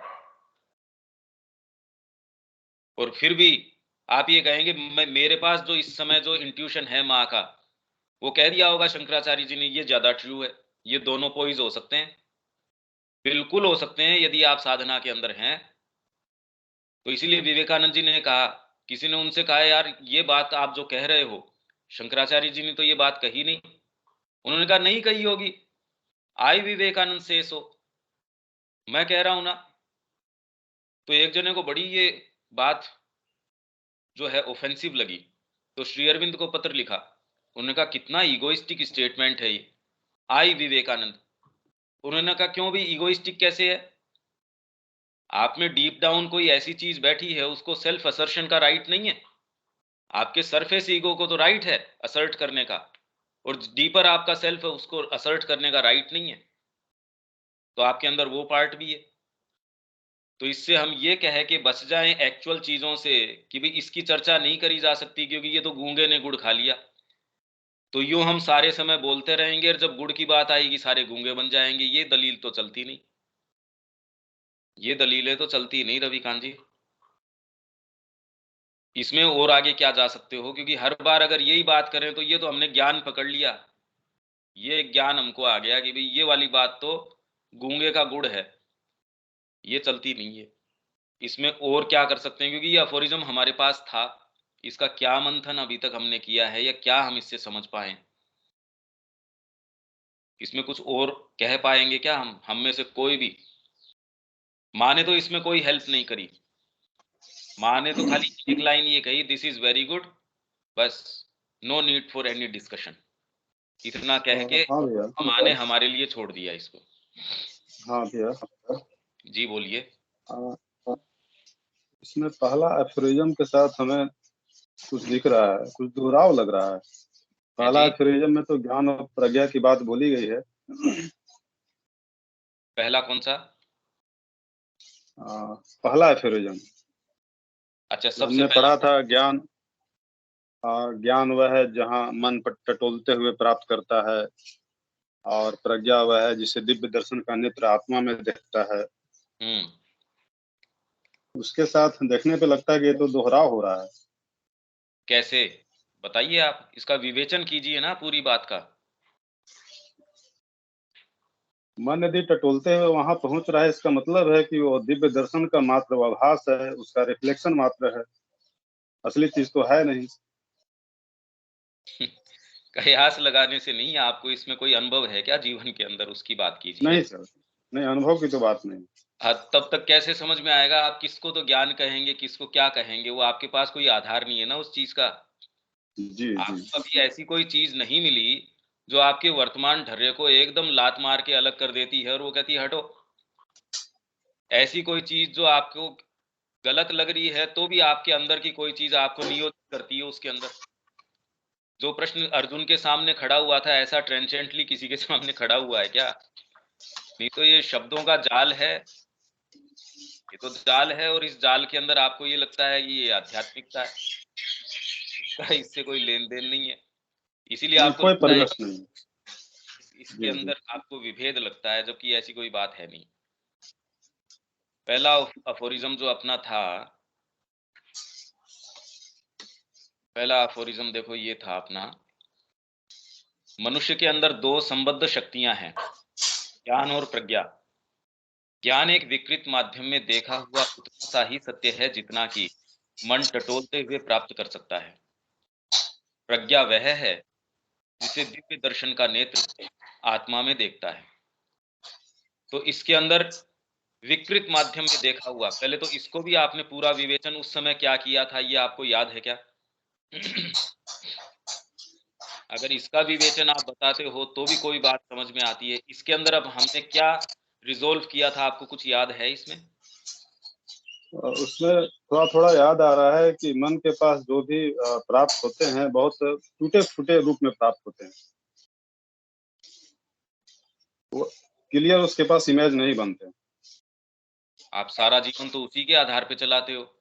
और फिर भी आप ये कहेंगे मेरे पास जो इस समय जो इंट्यूशन है माँ का, वो कह दिया होगा शंकराचार्य जी ने ये ज्यादा ट्रू है। ये दोनों पोइज हो सकते हैं, बिल्कुल हो सकते हैं, यदि आप साधना के अंदर हैं। तो इसीलिए विवेकानंद जी ने कहा, किसी ने उनसे कहा यार ये बात आप जो कह रहे हो, शंकराचार्य जी ने तो ये बात कही नहीं। उन्होंने कहा नहीं कही होगी, आई विवेकानंद से सो, मैं कह रहा हूं ना। तो एक जने को बड़ी ये बात जो है ऑफेंसिव लगी, तो श्री अरविंद को पत्र लिखा। उन्होंने कहा कितना ईगोइस्टिक स्टेटमेंट है ये, आई विवेकानंद। उन्होंने कहा क्यों भी ईगोइस्टिक कैसे है? आप में डीप डाउन कोई ऐसी चीज बैठी है, उसको सेल्फ असर्शन का राइट नहीं है। आपके सरफेस ईगो को तो राइट है असर्ट करने का, और डीपर आपका सेल्फ है उसको असर्ट करने का राइट नहीं है। तो आपके अंदर वो पार्ट भी है। तो इससे हम ये कह के बच जाएं एक्चुअल चीजों से कि भाई इसकी चर्चा नहीं करी जा सकती क्योंकि ये तो गूंगे ने गुड़ खा लिया, तो यूं हम सारे समय बोलते रहेंगे और जब गुड़ की बात आएगी सारे गूंगे बन जाएंगे। ये दलील तो चलती नहीं, ये दलीलें तो चलती नहीं रविकांत जी। इसमें और आगे क्या जा सकते हो, क्योंकि हर बार अगर यही बात करें तो ये तो हमने ज्ञान पकड़ लिया, ये ज्ञान हमको आ गया कि भाई ये वाली बात तो गूंगे का गुड़ है, ये चलती नहीं है। इसमें और क्या कर सकते हैं, क्योंकि ये अफोरिज्म हमारे पास था, इसका क्या मंथन अभी तक हमने किया है या क्या हम इससे समझ पाए? इसमें कुछ और कह पाएंगे क्या हम में से कोई भी? माँ ने तो इसमें कोई हेल्प नहीं करी, माँ ने तो खाली एक लाइन ये कही, दिस इज वेरी गुड, बस, no need for any discussion. इतना कह के हाँ भैया। माँ ने हमारे लिए छोड़ दिया इसको। हाँ भैया, जी बोलिए। इसमें पहला एफोरिज्म के साथ हमें कुछ दिख रहा है, कुछ दोहराव लग रहा है। पहला जी, एफोरिज्म में तो ज्ञान और प्रज्ञा की बात बोली गई है। पहला कौन सा? पहला एफोरिज्म अच्छा, जो सबसे हमने पहले पढ़ा था, ज्ञान ज्ञान वह है जहाँ मन पर टटोलते हुए प्राप्त करता है, और प्रज्ञा वह है जिसे दिव्य दर्शन का नेत्र आत्मा में देखता है। उसके साथ देखने पे लगता है कि ये तो दोहराव हो रहा है। कैसे बताइए, आप इसका विवेचन कीजिए ना पूरी बात का। मन यदि टटोलते हुए वहां पहुंच रहा है, इसका मतलब है कि वो दिव्य दर्शन का मात्र आभास है, उसका रिफ्लेक्शन मात्र है, असली चीज तो है नहीं। कयास लगाने से नहीं, आपको इसमें कोई अनुभव है क्या जीवन के अंदर, उसकी बात कीजिए। नहीं सर, नहीं, अनुभव की तो बात नहीं। हाँ, तब तक कैसे समझ में आएगा? आप किसको तो ज्ञान कहेंगे, किसको क्या कहेंगे? वो आपके पास कोई आधार नहीं है ना उस चीज का। जी जी। आपको कभी ऐसी कोई चीज नहीं मिली जो आपके वर्तमान ढर्रे को एकदम लात मार के अलग कर देती है और वो कहती है हटो। ऐसी कोई चीज जो आपको गलत लग रही है तो भी आपके अंदर की कोई चीज आपको नियोजित करती है उसके अंदर। जो प्रश्न अर्जुन के सामने खड़ा हुआ था, ऐसा ट्रेंचेंटली किसी के सामने खड़ा हुआ है क्या? नहीं तो ये शब्दों का जाल है, ये तो जाल है, और इस जाल के अंदर आपको ये लगता है कि ये आध्यात्मिकता है। इसका इससे कोई लेन देन नहीं है। इसीलिए नहीं, आपको कोई लगता है परिवेश कि नहीं। इसके जी जी। अंदर आपको विभेद लगता है, जबकि ऐसी कोई बात है नहीं। पहला अफोरिज्म जो अपना था, पहला अफोरिज्म देखो ये था अपना, मनुष्य के अंदर दो संबद्ध शक्तियां हैं, ज्ञान और प्रज्ञा। ज्ञान एक विकृत माध्यम में देखा हुआ उतना सा ही सत्य है जितना कि मन टटोलते हुए प्राप्त कर सकता है। प्रज्ञा वह है जिसे दिव्य दर्शन का नेत्र आत्मा में देखता है। तो इसके अंदर विकृत माध्यम में देखा हुआ, पहले तो इसको भी आपने पूरा विवेचन उस समय क्या किया था, ये आपको याद है क्या? अगर इसका विवेचन आप बताते हो तो भी कोई बात समझ में आती है। इसके अंदर अब हमने क्या रिजोल्व किया था, आपको कुछ याद है इसमें? उसमें थोड़ा थोड़ा याद आ रहा है कि मन के पास जो भी प्राप्त होते हैं, बहुत टूटे फूटे रूप में प्राप्त होते हैं। वो क्लियर उसके पास इमेज नहीं बनते। आप सारा जीवन तो उसी के आधार पे चलाते हो।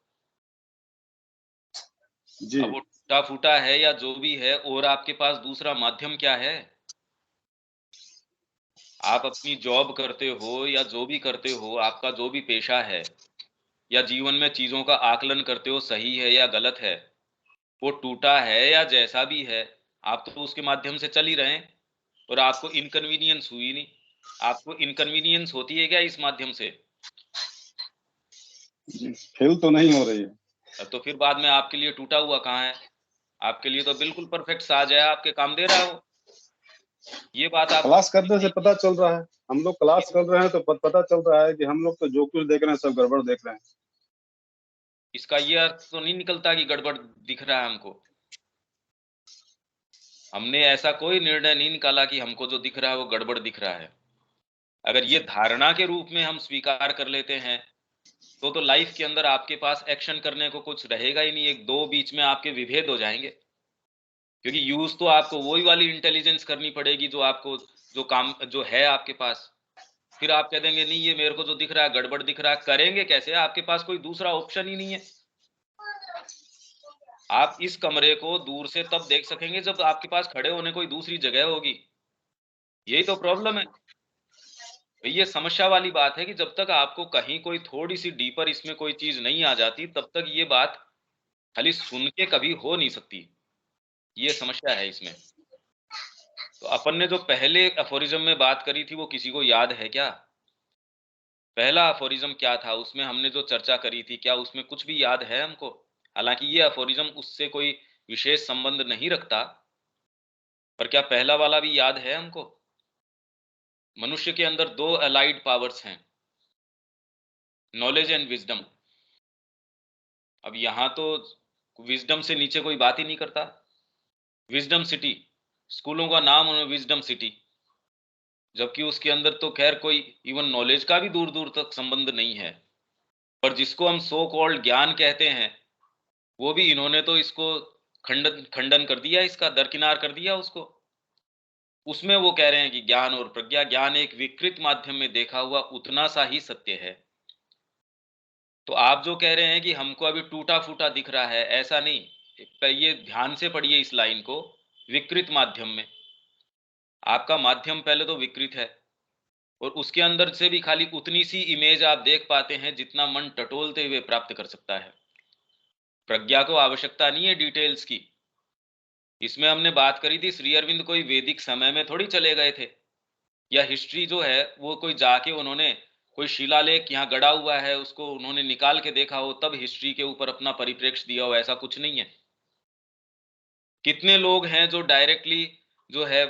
जी अब वो टूटा फूटा है या जो भी है, और आपके पास दूसरा माध्यम क्या है? आप अपनी जॉब करते हो या जो भी करते हो, आपका जो भी पेशा है, या जीवन में चीजों का आकलन करते हो सही है या गलत है, वो टूटा है या जैसा भी है, आप तो उसके माध्यम से चल ही रहे हैं। और आपको इनकन्वीनियंस हुई नहीं। आपको इनकन्वीनियंस होती है क्या इस माध्यम से? फेल तो नहीं हो रही है। तो फिर बाद में आपके लिए टूटा हुआ कहाँ है? आपके लिए तो बिल्कुल परफेक्ट साज है, आपके काम दे रहा हो। ये बात आपको क्लास करने से पता चल रहा है। हम लोग क्लास कर रहे हैं तो पता चल रहा है कि हम लोग तो जो कुछ देख रहे हैं सब गड़बड़ देख रहे हैं। इसका ये अर्थ तो नहीं निकलता कि गड़बड़ दिख रहा है हमको। हमने ऐसा कोई निर्णय नहीं निकाला कि हमको जो दिख रहा है वो गड़बड़ दिख रहा है। अगर ये धारणा के रूप में हम स्वीकार कर लेते हैं तो लाइफ के अंदर आपके पास एक्शन करने को कुछ रहेगा ही नहीं। एक दो बीच में आपके विभेद हो जाएंगे, क्योंकि यूज तो आपको वही वाली इंटेलिजेंस करनी पड़ेगी जो आपको, जो काम जो है आपके पास। फिर आप कह देंगे नहीं, ये मेरे को जो दिख रहा है गड़बड़ दिख रहा है। करेंगे कैसे? आपके पास कोई दूसरा ऑप्शन ही नहीं है। आप इस कमरे को दूर से तब देख सकेंगे जब आपके पास खड़े होने कोई दूसरी जगह होगी। यही तो प्रॉब्लम है। ये समस्या वाली बात है कि जब तक आपको कहीं कोई थोड़ी सी डीपर इसमें कोई चीज नहीं आ जाती, तब तक ये बात खाली सुन के कभी हो नहीं सकती। ये समस्या है इसमें। तो अपन ने जो पहले अफोरिज्म में बात करी थी वो किसी को याद है क्या? पहला अफोरिज्म क्या था, उसमें हमने जो चर्चा करी थी, क्या उसमें कुछ भी याद है हमको? हालांकि ये अफोरिज्म उससे कोई विशेष संबंध नहीं रखता, पर क्या पहला वाला भी याद है हमको? मनुष्य के अंदर दो अलाइड पावर्स हैं, नॉलेज एंड विजडम। अब यहां तो विजडम से नीचे कोई बात ही नहीं करता। विजडम सिटी, स्कूलों का नाम उन्होंने विजडम सिटी, जबकि उसके अंदर तो खैर कोई इवन नॉलेज का भी दूर दूर तक संबंध नहीं है। पर जिसको हम सो कॉल्ड ज्ञान कहते हैं, वो भी इन्होंने तो इसको खंडन खंडन कर दिया, इसका दरकिनार कर दिया उसको। उसमें वो कह रहे हैं कि ज्ञान और प्रज्ञा, ज्ञान एक विकृत माध्यम में देखा हुआ उतना सा ही सत्य है तो आप जो कह रहे हैं कि हमको अभी टूटा-फूटा दिख रहा है, ऐसा नहीं। ये ध्यान से पढ़िए इस लाइन को, विकृत माध्यम में। आपका माध्यम पहले तो विकृत है और उसके अंदर से भी खाली उतनी सी इमेज आप देख पाते हैं जितना मन टटोलते हुए प्राप्त कर सकता है। प्रज्ञा को आवश्यकता नहीं है डिटेल्स की। इसमें हमने बात करी थी, श्री अरविंद कोई वैदिक समय में थोड़ी चले गए थे, या हिस्ट्री जो है वो कोई जाके उन्होंने कोई शिलालेख यहाँ गड़ा हुआ है उसको उन्होंने निकाल के देखा हो तब हिस्ट्री के ऊपर अपना परिप्रेक्ष्य दिया हो, ऐसा कुछ नहीं है। कितने लोग हैं जो डायरेक्टली जो है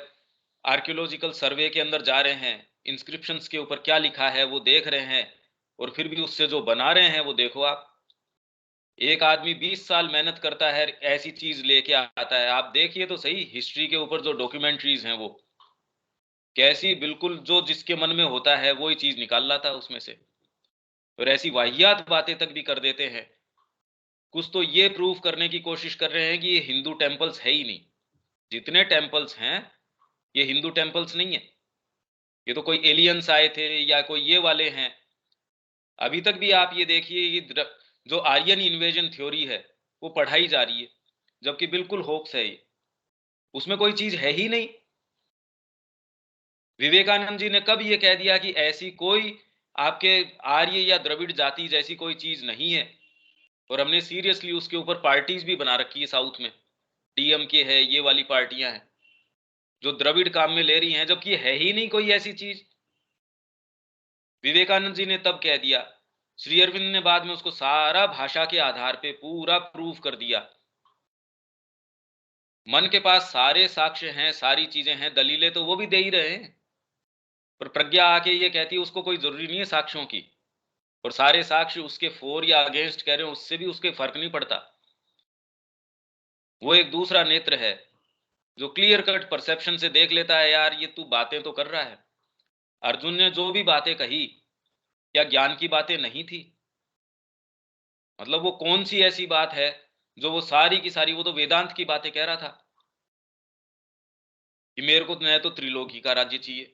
आर्कियोलॉजिकल सर्वे के अंदर जा रहे हैं, इंस्क्रिप्शंस के ऊपर क्या लिखा है वो देख रहे हैं, और फिर भी उससे जो बना रहे हैं वो देखो आप। एक आदमी 20 साल मेहनत करता है, ऐसी चीज लेके आता है। आप देखिए तो सही हिस्ट्री के ऊपर जो डॉक्यूमेंट्रीज हैं वो कैसी बिल्कुल जो जिसके मन में होता है वही चीज निकाल लाता है उसमें से, और ऐसी वाहियात बातें तक भी कर देते हैं। कुछ तो ये प्रूफ करने की कोशिश कर रहे हैं कि ये हिंदू टेम्पल्स है ही नहीं। जितने टेम्पल्स हैं ये हिंदू टेम्पल्स नहीं है, ये तो कोई एलियंस आए थे या कोई ये वाले हैं। अभी तक भी आप ये देखिए कि जो आर्यन इन्वेजन थ्योरी है वो पढ़ाई जा रही है, जबकि बिल्कुल होक्स है ये, उसमें कोई चीज है ही नहीं। विवेकानंद जी ने कब ये कह दिया कि ऐसी कोई आपके आर्य या द्रविड़ जाति जैसी कोई चीज नहीं है, और हमने सीरियसली उसके ऊपर पार्टीज भी बना रखी है साउथ में, डीएमके है, ये वाली पार्टियां हैं जो द्रविड़ काम में ले रही हैं, जबकि है ही नहीं कोई ऐसी चीज। विवेकानंद जी ने तब कह दिया, श्री अरविंद ने बाद में उसको सारा भाषा के आधार पे पूरा प्रूफ कर दिया। मन के पास सारे साक्ष्य हैं, सारी चीजें हैं, दलीलें तो वो भी दे ही रहे हैं, पर प्रज्ञा आके ये कहती है उसको कोई जरूरी नहीं है साक्ष्यों की, और सारे साक्ष्य उसके फॉर या अगेंस्ट कह रहे हो उससे भी उसके फर्क नहीं पड़ता। वो एक दूसरा नेत्र है जो क्लियर कट परसेप्शन से देख लेता है, यार ये तू बातें तो कर रहा है। अर्जुन ने जो भी बातें कही क्या ज्ञान की बातें नहीं थी? मतलब वो कौन सी ऐसी बात है जो वो सारी की सारी, वो तो वेदांत की बातें कह रहा था कि मेरे को न तो त्रिलोकी का राज्य चाहिए,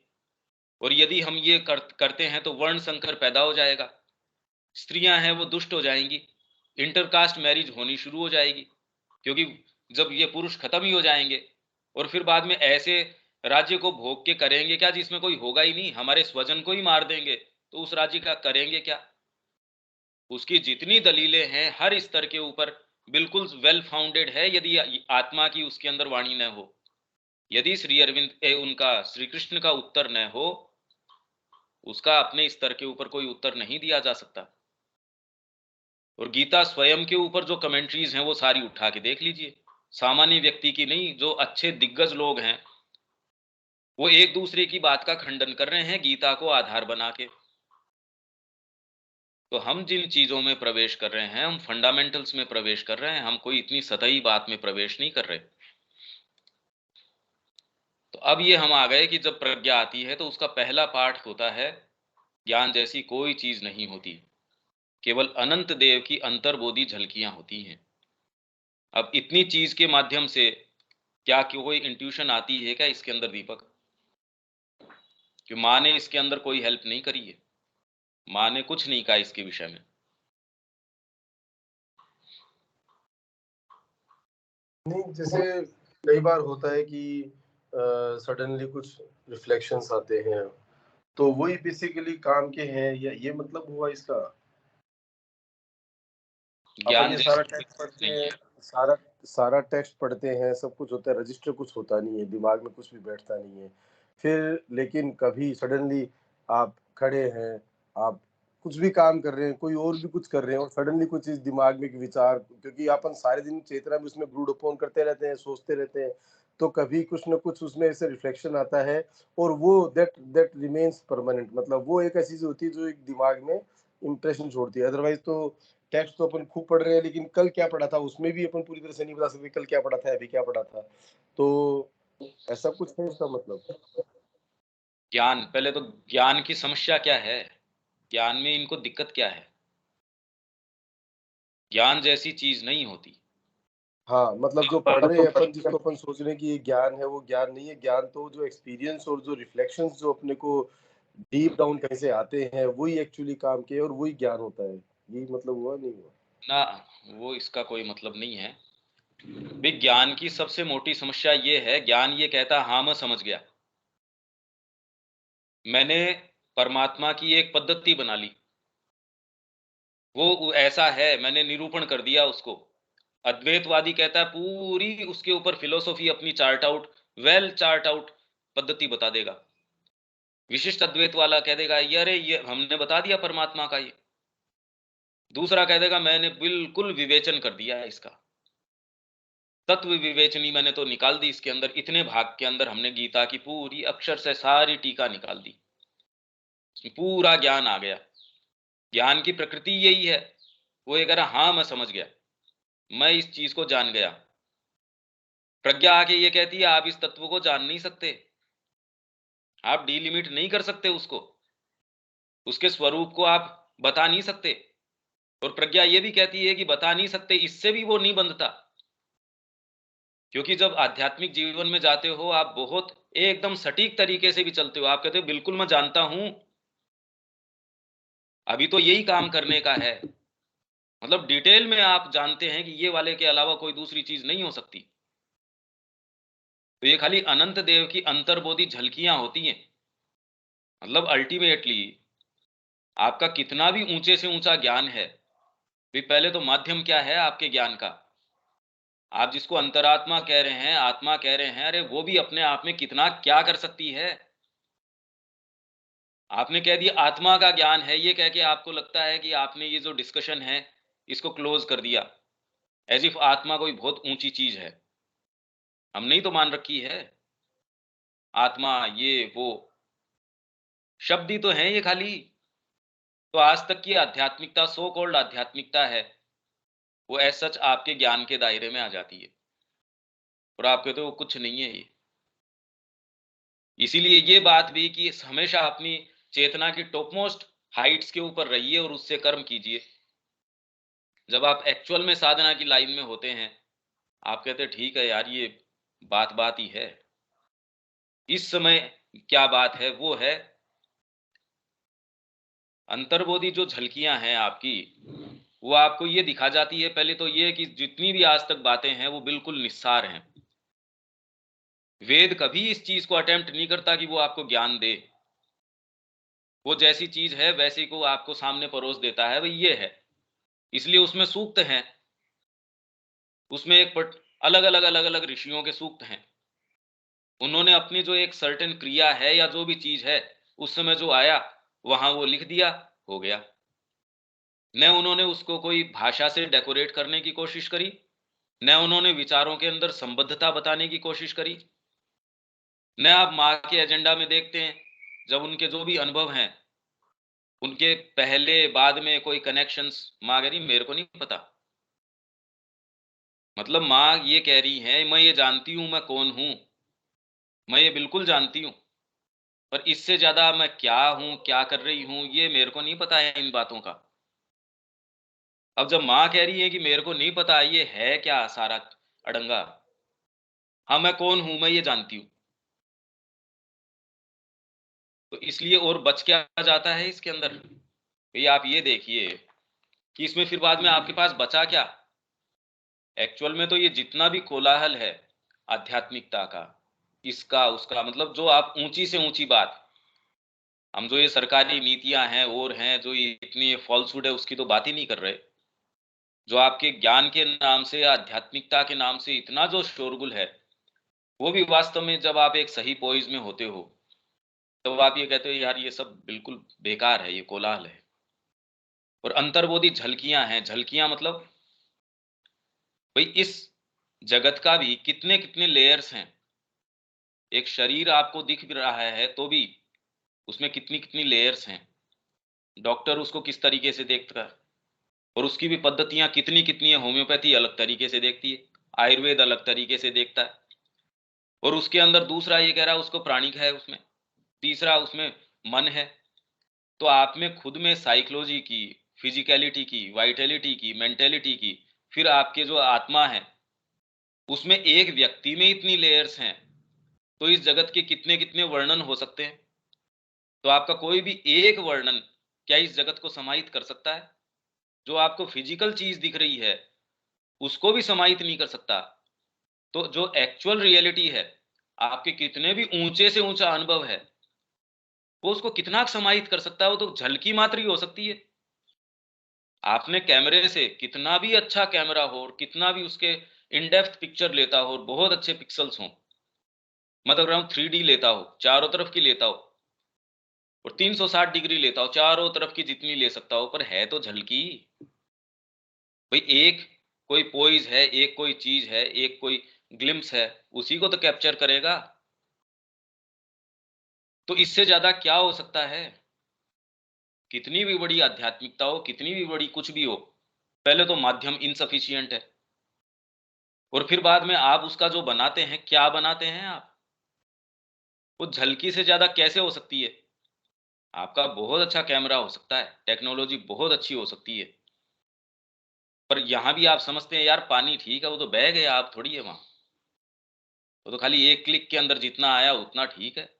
और यदि हम ये करते हैं तो वर्ण संकर पैदा हो जाएगा, स्त्रियां हैं वो दुष्ट हो जाएंगी, इंटरकास्ट मैरिज होनी शुरू हो जाएगी, क्योंकि जब ये पुरुष खत्म ही हो जाएंगे और फिर बाद में ऐसे राज्य को भोग के करेंगे क्या जिसमें कोई होगा ही नहीं, हमारे स्वजन को ही मार देंगे, तो उस राज्य का करेंगे क्या? उसकी जितनी दलीलें हैं हर स्तर के ऊपर बिल्कुल वेल फाउंडेड है, यदि आत्मा की उसके अंदर वाणी न हो, यदि श्री अरविंद उनका श्री कृष्ण का उत्तर न हो, उसका अपने स्तर के ऊपर कोई उत्तर नहीं दिया जा सकता। और गीता स्वयं के ऊपर जो कमेंट्रीज हैं वो सारी उठा के देख लीजिए, सामान्य व्यक्ति की नहीं, जो अच्छे दिग्गज लोग हैं वो एक दूसरे की बात का खंडन कर रहे हैं गीता को आधार बना के। तो हम जिन चीजों में प्रवेश कर रहे हैं, हम फंडामेंटल्स में प्रवेश कर रहे हैं, हम कोई इतनी सतही बात में प्रवेश नहीं कर रहे। तो अब ये हम आ गए कि जब प्रज्ञा आती है तो उसका पहला पाठ होता है, ज्ञान जैसी कोई चीज नहीं होती, केवल अनंत देव की अंतर्बोधि झलकियां होती हैं। अब इतनी चीज के माध्यम से क्या कोई इंट्यूशन आती है क्या इसके अंदर दीपक? कि माँ ने इसके अंदर कोई हेल्प नहीं करी है, माँ ने कुछ नहीं कहा इसके विषय में। नहीं, जैसे कई बार होता है कि सडनली कुछ रिफ्लेक्शंस आते हैं, तो वही बेसिकली काम के हैं, या ये मतलब हुआ इसका? अपन ये सारा टेक्स्ट पढ़ते हैं, सारा टेक्स्ट पढ़ते हैं, सब कुछ होता है, रजिस्टर कुछ होता नहीं है, दिमाग में कुछ भी बैठता नहीं है, फिर लेकिन कभी सडनली आप खड़े हैं, आप कुछ भी काम कर रहे हैं, कोई और भी कुछ कर रहे हैं, और सडनली कुछ चीज दिमाग में एक विचार, क्योंकि अपन सारे दिन चेतना में उसमें ब्रूड अपॉन करते रहते हैं, सोचते रहते हैं, तो कभी कुछ न कुछ उसमें ऐसे रिफ्लेक्शन आता है, और वो दैट रिमेन्स परमानेंट। मतलब वो एक ऐसी चीज होती है जो एक दिमाग में इम्प्रेशन छोड़ती है। अदरवाइज तो टेक्स्ट तो अपन खूब पढ़ रहे हैं, लेकिन कल क्या पढ़ा था उसमें भी अपन पूरी तरह से नहीं बता सकते, कल क्या पढ़ा था, अभी क्या पढ़ा था। तो ऐसा कुछ है इसका मतलब? ज्ञान, पहले तो ज्ञान की समस्या क्या है, ज्ञान में इनको दिक्कत क्या है? ज्ञान जैसी चीज नहीं होती। हाँ, मतलब जो पढ़ रहे हैं अपन, जिसको अपन सोच रहे हैं कि ये ज्ञान है, वो ज्ञान नहीं है। ज्ञान तो जो एक्सपीरियंस और जो रिफ्लेक्शंस जो अपने को डीप डाउन कहीं से आते हैं, वही एक्चुअली काम के और वही ज्ञान होता है। यही मतलब हुआ नहीं हुआ? ना, वो इसका कोई मतलब नहीं है। विज्ञान की सबसे मोटी समस्या ये है, ज्ञान ये कहता हाँ मैं समझ गया, मैंने परमात्मा की एक पद्धति बना ली, वो ऐसा है, मैंने निरूपण कर दिया उसको। अद्वैतवादी कहता है पूरी उसके ऊपर फिलोसॉफी अपनी chart out, well chart out पद्धति बता देगा। विशिष्ट अद्वैत वाला कह देगा ये अरे ये हमने बता दिया परमात्मा का ये। दूसरा कह देगा मैंने बिल्कुल विवेचन कर दिया है इसका, तत्व विवेचनी मैंने तो निकाल दी इसके अंदर, इतने भाग के अंदर हमने गीता की पूरी अक्षर से सारी टीका निकाल दी, पूरा ज्ञान आ गया। ज्ञान की प्रकृति यही है। वो ये कह रहा हाँ मैं समझ गया, मैं इस चीज को जान गया। प्रज्ञा आके ये कहती है आप इस तत्व को जान नहीं सकते, आप डिलिमिट नहीं कर सकते उसको, उसके स्वरूप को आप बता नहीं सकते। और प्रज्ञा ये भी कहती है कि बता नहीं सकते, इससे भी वो नहीं बंधता। क्योंकि जब आध्यात्मिक जीवन में जाते हो आप बहुत एकदम सटीक तरीके से भी चलते हो, आप कहते हो बिल्कुल मैं जानता हूं, अभी तो यही काम करने का है। मतलब डिटेल में आप जानते हैं कि ये वाले के अलावा कोई दूसरी चीज नहीं हो सकती। तो ये खाली अनंत देव की अंतर्बोधि झलकियां होती हैं। मतलब अल्टीमेटली आपका कितना भी ऊंचे से ऊंचा ज्ञान है, भी पहले तो माध्यम क्या है आपके ज्ञान का। आप जिसको अंतरात्मा कह रहे हैं, आत्मा कह रहे हैं, अरे वो भी अपने आप में कितना क्या कर सकती है। आपने कह दिया आत्मा का ज्ञान है, ये कह के आपको लगता है कि आपने ये जो डिस्कशन है इसको क्लोज कर दिया, एज इफ आत्मा कोई बहुत ऊंची चीज है। हमने ही तो मान रखी है आत्मा ये वो, शब्द ही तो है ये खाली। तो आज तक की आध्यात्मिकता, सो कॉल्ड आध्यात्मिकता है, वो एज सच आपके ज्ञान के दायरे में आ जाती है और आप कहते हो वो कुछ नहीं है ये। इसीलिए ये बात भी कि हमेशा अपनी चेतना की टॉपमोस्ट हाइट्स के ऊपर रहिए और उससे कर्म कीजिए। जब आप एक्चुअल में साधना की लाइन में होते हैं, आप कहते हैं ठीक है यार ये बात बात ही है। इस समय क्या बात है वो है अंतर्बोधि जो झलकियां हैं आपकी, वो आपको ये दिखा जाती है पहले तो ये कि जितनी भी आज तक बातें हैं वो बिल्कुल निस्सार हैं। वेद कभी इस चीज को अटेम्प्ट नहीं करता कि वो आपको ज्ञान दे, वो जैसी चीज है वैसी को आपको सामने परोस देता है, भाई ये है। इसलिए उसमें सूक्त हैं, उसमें एक अलग अलग अलग अलग ऋषियों के सूक्त हैं। उन्होंने अपनी जो एक सर्टेन क्रिया है या जो भी चीज है उस समय जो आया वहां वो लिख दिया, हो गया। न उन्होंने उसको कोई भाषा से डेकोरेट करने की कोशिश करी, न उन्होंने विचारों के अंदर संबद्धता बताने की कोशिश करी। न आप माँ के एजेंडा में देखते हैं जब उनके जो भी अनुभव हैं उनके पहले बाद में कोई कनेक्शंस, माँ कह रही मेरे को नहीं पता। मतलब माँ ये कह रही है मैं ये जानती हूं मैं कौन हूं, मैं ये बिल्कुल जानती हूं, पर इससे ज्यादा मैं क्या हूं क्या कर रही हूं ये मेरे को नहीं पता है इन बातों का। अब जब माँ कह रही है कि मेरे को नहीं पता ये है क्या सारा अड़ंगा, हाँ मैं कौन हूं मैं ये जानती हूं। तो इसलिए और बच क्या जाता है इसके अंदर, ये आप ये देखिए कि इसमें फिर बाद में आपके पास बचा क्या। एक्चुअल में तो ये जितना भी कोलाहल है आध्यात्मिकता का, इसका उसका मतलब जो आप ऊंची से ऊंची बात, हम जो ये सरकारी नीतियां हैं और हैं जो ये इतनी फॉल्सहुड है उसकी तो बात ही नहीं कर रहे। जो आपके ज्ञान के नाम से आध्यात्मिकता के नाम से इतना जो शोरगुल है, वो भी वास्तव में जब आप एक सही पोइज में होते हो तो आप ये कहते हो यार ये सब बिल्कुल बेकार है, ये कोलाहल है। और अंतर्बोधि झलकियां हैं, झलकियां मतलब भाई इस जगत का भी कितने कितने लेयर्स हैं। एक शरीर आपको दिख भी रहा है तो भी उसमें कितनी कितनी लेयर्स हैं। डॉक्टर उसको किस तरीके से देखता है और उसकी भी पद्धतियां कितनी कितनी है। होम्योपैथी अलग तरीके से देखती है, आयुर्वेद अलग तरीके से देखता है। और उसके अंदर दूसरा ये कह रहा है उसको प्राणिक है, उसमें तीसरा उसमें मन है। तो आप में खुद में साइकोलॉजी की, फिजिकलिटी की, वाइटलिटी की, मेंटेलिटी की, फिर आपके जो आत्मा है उसमें एक व्यक्ति में इतनी लेयर्स हैं, तो इस जगत के कितने कितने वर्णन हो सकते हैं। तो आपका कोई भी एक वर्णन क्या इस जगत को समाहित कर सकता है? जो आपको फिजिकल चीज दिख रही है उसको भी समाहित नहीं कर सकता, तो जो एक्चुअल रियलिटी है, आपके कितने भी ऊंचे से ऊंचा अनुभव है, वो उसको कितना समाहित कर सकता है? वो तो झलकी मात्र ही हो सकती है। आपने कैमरे से कितना भी अच्छा कैमरा हो और कितना भी उसके इन डेप्थ पिक्चर लेता हो और बहुत अच्छे पिक्सल्स हो, मतलब अराउंड 3D लेता हो, चारों तरफ की लेता हो और 360 डिग्री लेता हो, चारों तरफ की जितनी ले सकता हो, पर है तो झलकी। भाई एक कोई पोइज है, एक कोई चीज है, एक कोई ग्लिम्स है, उसी को तो कैप्चर करेगा। तो इससे ज्यादा क्या हो सकता है? कितनी भी बड़ी आध्यात्मिकता हो, कितनी भी बड़ी कुछ भी हो, पहले तो माध्यम इनसफिशियंट है, और फिर बाद में आप उसका जो बनाते हैं, क्या बनाते हैं आप, वो झलकी से ज्यादा कैसे हो सकती है? आपका बहुत अच्छा कैमरा हो सकता है, टेक्नोलॉजी बहुत अच्छी हो सकती है, पर यहां भी आप समझते हैं यार पानी ठीक है, वो तो बह गया, आप थोड़ी है वहां, वो तो खाली एक क्लिक के अंदर जितना आया उतना ठीक है।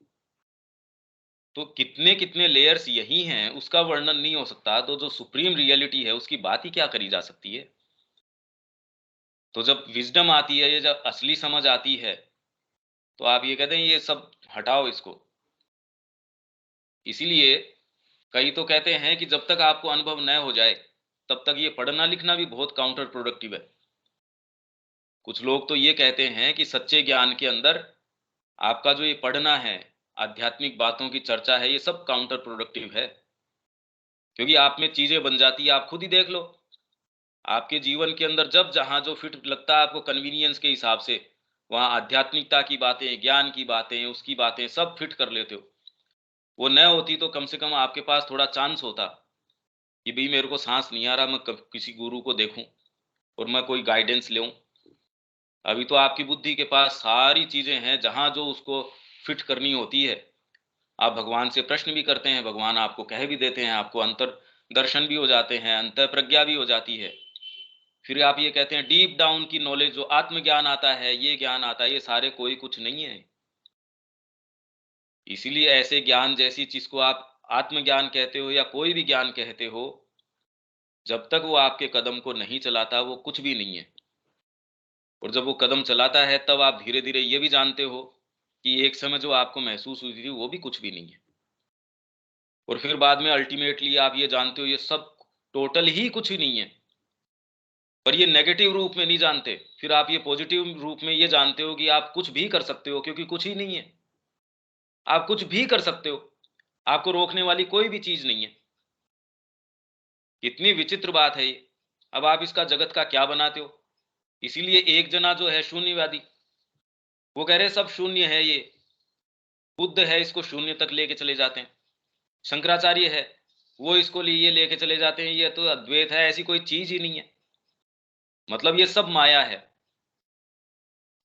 तो कितने कितने लेयर्स यही हैं, उसका वर्णन नहीं हो सकता, तो जो सुप्रीम रियलिटी है उसकी बात ही क्या करी जा सकती है? तो जब विजडम आती है, ये जब असली समझ आती है, तो आप ये कहते हैं ये सब हटाओ इसको। इसीलिए कई तो कहते हैं कि जब तक आपको अनुभव न हो जाए तब तक ये पढ़ना लिखना भी बहुत काउंटर प्रोडक्टिव है। कुछ लोग तो ये कहते हैं कि सच्चे ज्ञान के अंदर आपका जो ये पढ़ना है, आध्यात्मिक बातों की चर्चा है, ये सब काउंटर प्रोडक्टिव है, क्योंकि आप में चीजें बन जाती है। आप खुद ही देख लो, आपके जीवन के अंदर जब जहां जो फिट लगता है आपको कन्वीनियंस के हिसाब से, वहां आध्यात्मिकता की बातें, ज्ञान की बातें, उसकी बातें सब फिट कर लेते हो। वो न होती तो कम से कम आपके पास थोड़ा चांस होता कि भाई मेरे को सांस नहीं आ रहा, मैं किसी गुरु को देखूं और मैं कोई गाइडेंस लूं। अभी तो आपकी बुद्धि के पास सारी चीजें हैं, जहां जो उसको फिट करनी होती है, आप भगवान से प्रश्न भी करते हैं, भगवान आपको कह भी देते हैं, आपको अंतर दर्शन भी हो जाते हैं, अंतर प्रज्ञा भी हो जाती है। फिर आप ये कहते हैं डीप डाउन की नॉलेज, जो आत्मज्ञान आता है, ये ज्ञान आता है, ये सारे कोई कुछ नहीं है। इसीलिए ऐसे ज्ञान जैसी चीज को आप आत्मज्ञान कहते हो या कोई भी ज्ञान कहते हो, जब तक वो आपके कदम को नहीं चलाता वो कुछ भी नहीं है। और जब वो कदम चलाता है तब आप धीरे धीरे ये भी जानते हो कि एक समय जो आपको महसूस हुई थी वो भी कुछ भी नहीं है। और फिर बाद में अल्टीमेटली आप ये जानते हो ये सब टोटल ही कुछ ही नहीं है। पर ये नेगेटिव रूप में नहीं जानते, फिर आप ये पॉजिटिव रूप में ये जानते हो कि आप कुछ भी कर सकते हो, क्योंकि कुछ ही नहीं है। आप कुछ भी कर सकते हो, आपको रोकने वाली कोई भी चीज नहीं है। कितनी विचित्र बात है ये। अब आप इसका जगत का क्या बनाते हो? इसीलिए एक जना जो है शून्यवादी, वो कह रहे सब शून्य है, ये बुद्ध है इसको शून्य तक लेके चले जाते हैं। शंकराचार्य है, वो इसको लिए लेके चले जाते हैं, ये तो अद्वैत है, ऐसी कोई चीज ही नहीं है, मतलब ये सब माया है।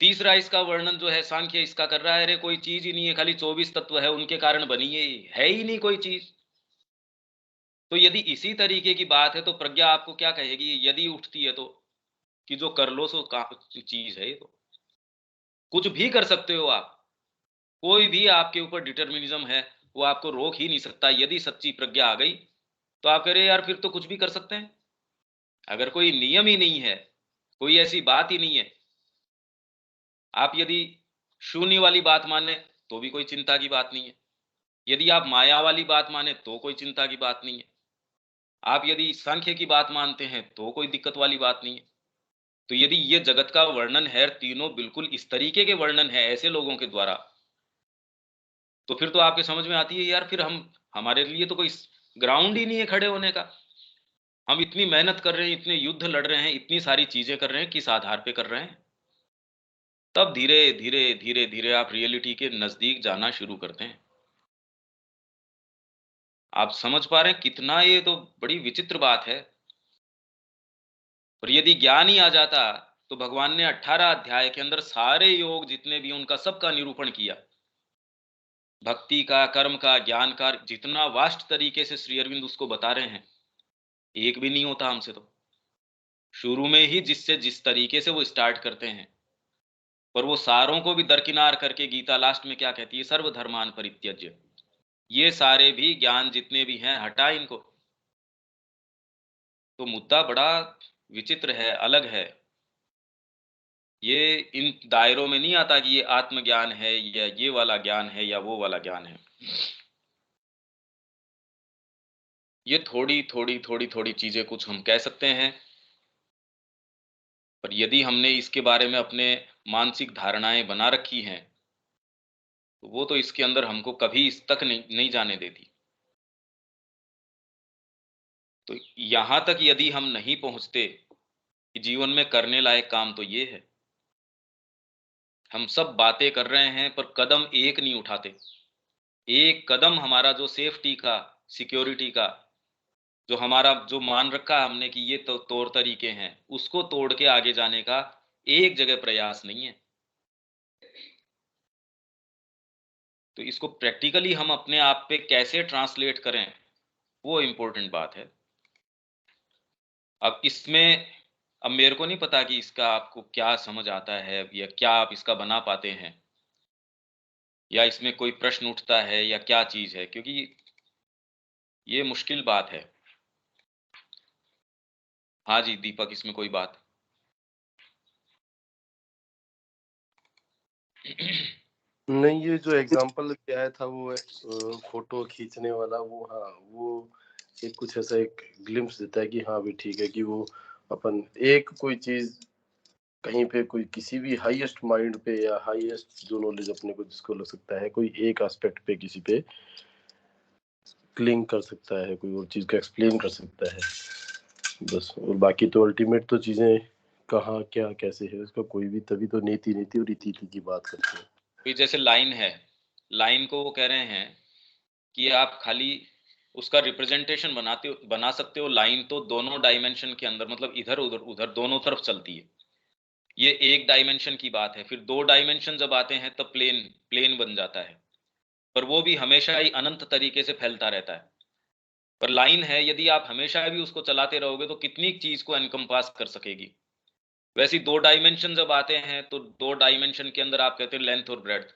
तीसरा इसका वर्णन जो है सांख्य इसका कर रहा है, अरे कोई चीज ही नहीं है, खाली 24 तत्व है, उनके कारण बनी है ही नहीं कोई चीज। तो यदि इसी तरीके की बात है तो प्रज्ञा आपको क्या कहेगी यदि उठती है तो, कि जो कर लो सो चीज है ये, तो कुछ भी कर सकते हो आप, कोई भी आपके ऊपर डिटर्मिनिज्म है, वो आपको रोक ही नहीं सकता। यदि सच्ची प्रज्ञा आ गई तो आप कह रहे यार फिर तो कुछ भी कर सकते हैं। अगर कोई नियम ही नहीं है, कोई ऐसी बात ही नहीं है, आप यदि शून्य वाली बात माने तो भी कोई चिंता की बात नहीं है, यदि आप माया वाली बात माने तो कोई चिंता की बात नहीं है, आप यदि सांख्य की बात मानते हैं तो कोई दिक्कत वाली बात नहीं है। तो यदि ये जगत का वर्णन है, तीनों बिल्कुल इस तरीके के वर्णन है ऐसे लोगों के द्वारा, तो फिर तो आपके समझ में आती है यार फिर हम, हमारे लिए तो कोई ग्राउंड ही नहीं है खड़े होने का। हम इतनी मेहनत कर रहे हैं, इतने युद्ध लड़ रहे हैं, इतनी सारी चीजें कर रहे हैं, किस आधार पे कर रहे हैं? तब धीरे धीरे धीरे धीरे आप रियलिटी के नजदीक जाना शुरू करते हैं। आप समझ पा रहे हैं कितना ये तो बड़ी विचित्र बात है। और यदि ज्ञान ही आ जाता तो भगवान ने 18 अध्याय के अंदर सारे योग जितने भी उनका सबका निरूपण किया, भक्ति का, कर्म का, ज्ञान का, जितना वास्ट तरीके से श्री अरविंद उसको बता रहे हैं, एक भी नहीं होता हमसे। तो शुरू में ही जिससे जिस तरीके से वो स्टार्ट करते हैं, पर वो सारों को भी दरकिनार करके गीता लास्ट में क्या कहती है, सर्वधर्मान परित्यज्य, ये सारे भी ज्ञान जितने भी हैं हटा इनको। तो मुद्दा बड़ा विचित्र है, अलग है। ये इन दायरों में नहीं आता कि ये आत्मज्ञान है या ये वाला ज्ञान है या वो वाला ज्ञान है। ये थोड़ी चीजें कुछ हम कह सकते हैं, पर यदि हमने इसके बारे में अपने मानसिक धारणाएं बना रखी हैं, तो वो तो इसके अंदर हमको कभी इस तक नहीं जाने देती। तो यहाँ तक यदि हम नहीं पहुँचते कि जीवन में करने लायक काम तो ये है। हम सब बातें कर रहे हैं पर कदम एक नहीं उठाते। एक कदम हमारा जो सेफ्टी का, सिक्योरिटी का, जो हमारा जो मान रखा है हमने कि ये तो तौर तरीके हैं, उसको तोड़ के आगे जाने का एक जगह प्रयास नहीं है। तो इसको प्रैक्टिकली हम अपने आप पे कैसे ट्रांसलेट करें, वो इम्पोर्टेंट बात है। अब इसमें अब मेरे को नहीं पता कि इसका आपको क्या समझ आता है या क्या आप इसका बना पाते हैं, या इसमें कोई प्रश्न उठता है या क्या चीज़ है, क्योंकि ये मुश्किल बात है। हाँ जी, दीपक, इसमें कोई बात? नहीं, ये जो एग्जांपल आया था वो फोटो खींचने वाला, वो हाँ, वो एक कुछ ऐसा एक ग्लिम्स देता है कि हाँ भी ठीक है कि वो अपन एक कोई चीज कहीं पे कोई किसी भी हाईएस्ट माइंड पे या हाईएस्ट जो नॉलेज अपने को जिसको लग सकता है, कोई एक एस्पेक्ट पे किसी पे क्लिंग कर सकता है, कोई और चीज को एक्सप्लेन कर सकता है बस। और बाकी तो अल्टीमेट तो चीजें कहाँ क्या कैसे है उसका कोई भी, तभी तो नीति नीति और इति की बात करते हैं। फिर जैसे लाइन है, लाइन को वो कह रहे हैं कि आप खाली उसका रिप्रेजेंटेशन बना सकते हो। लाइन तो दोनों डायमेंशन के अंदर, मतलब इधर उधर उधर दोनों तरफ चलती है। ये एक डायमेंशन की बात है। फिर दो डायमेंशन जब आते हैं तब प्लेन बन जाता है, पर वो भी हमेशा ही अनंत तरीके से फैलता रहता है। पर लाइन है, यदि आप हमेशा भी उसको चलाते रहोगे तो कितनी चीज को एनकम्पास कर सकेगी। वैसे दो डायमेंशन जब आते हैं तो दो डायमेंशन के अंदर आप कहते हैं लेंथ और ब्रेड्थ,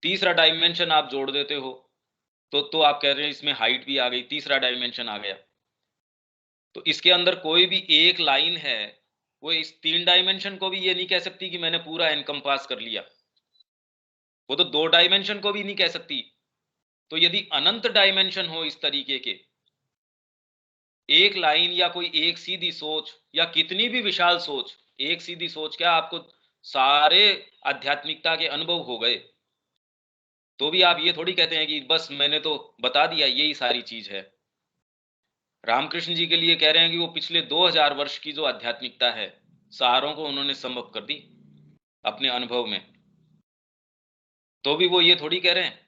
तीसरा डायमेंशन आप जोड़ देते हो तो आप कह रहे हैं इसमें हाइट भी आ गई, तीसरा डायमेंशन आ गया। तो इसके अंदर कोई भी एक लाइन है, वो इस तीन डायमेंशन को भी ये नहीं कह सकती कि मैंने पूरा एनकम्पास कर लिया। वो तो दो डायमेंशन को भी नहीं कह सकती। तो यदि अनंत डायमेंशन हो इस तरीके के, एक लाइन या कोई एक सीधी सोच या कितनी भी विशाल सोच, एक सीधी सोच क्या, आपको सारे आध्यात्मिकता के अनुभव हो गए, तो भी आप ये थोड़ी कहते हैं कि बस मैंने तो बता दिया यही सारी चीज है। रामकृष्ण जी के लिए कह रहे हैं कि वो पिछले 2000 वर्ष की जो आध्यात्मिकता है, सारों को उन्होंने संभव कर दी अपने अनुभव में। तो भी वो ये थोड़ी कह रहे हैं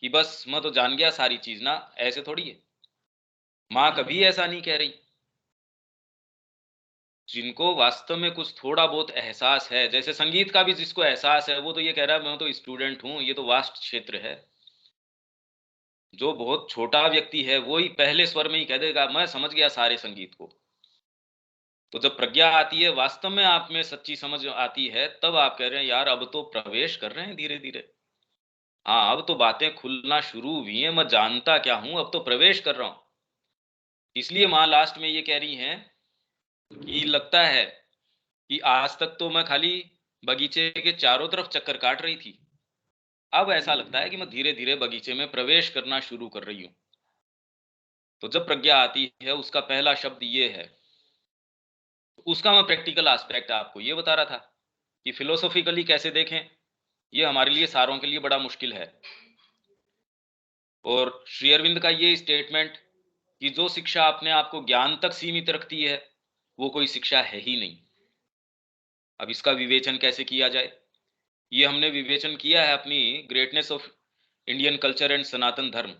कि बस मैं तो जान गया सारी चीज ना, ऐसे थोड़ी है। माँ कभी ऐसा नहीं कह रही। जिनको वास्तव में कुछ थोड़ा बहुत एहसास है, जैसे संगीत का भी जिसको एहसास है, वो तो ये कह रहा है मैं तो स्टूडेंट हूं, ये तो वास्ट क्षेत्र है। जो बहुत छोटा व्यक्ति है वो ही पहले स्वर में ही कह देगा मैं समझ गया सारे संगीत को। तो जब प्रज्ञा आती है, वास्तव में आप में सच्ची समझ आती है, तब आप कह रहे हैं यार अब तो प्रवेश कर रहे हैं धीरे धीरे। हाँ, अब तो बातें खुलना शुरू हुई हैं, मैं जानता क्या हूं, अब तो प्रवेश कर रहा हूं। इसलिए माँ लास्ट में ये कह रही हैं कि लगता है कि आज तक तो मैं खाली बगीचे के चारों तरफ चक्कर काट रही थी, अब ऐसा लगता है कि मैं धीरे धीरे बगीचे में प्रवेश करना शुरू कर रही हूं। तो जब प्रज्ञा आती है, उसका पहला शब्द ये है। तो उसका मैं प्रैक्टिकल एस्पेक्ट आपको ये बता रहा था कि फिलोसॉफिकली कैसे देखें, ये हमारे लिए सारों के लिए बड़ा मुश्किल है। और श्री अरविंद का ये स्टेटमेंट कि जो शिक्षा अपने आप को ज्ञान तक सीमित रखती है, वो कोई शिक्षा है ही नहीं। अब इसका विवेचन कैसे किया जाए, ये हमने विवेचन किया है अपनी greatness of Indian culture and Sanatan Dharma,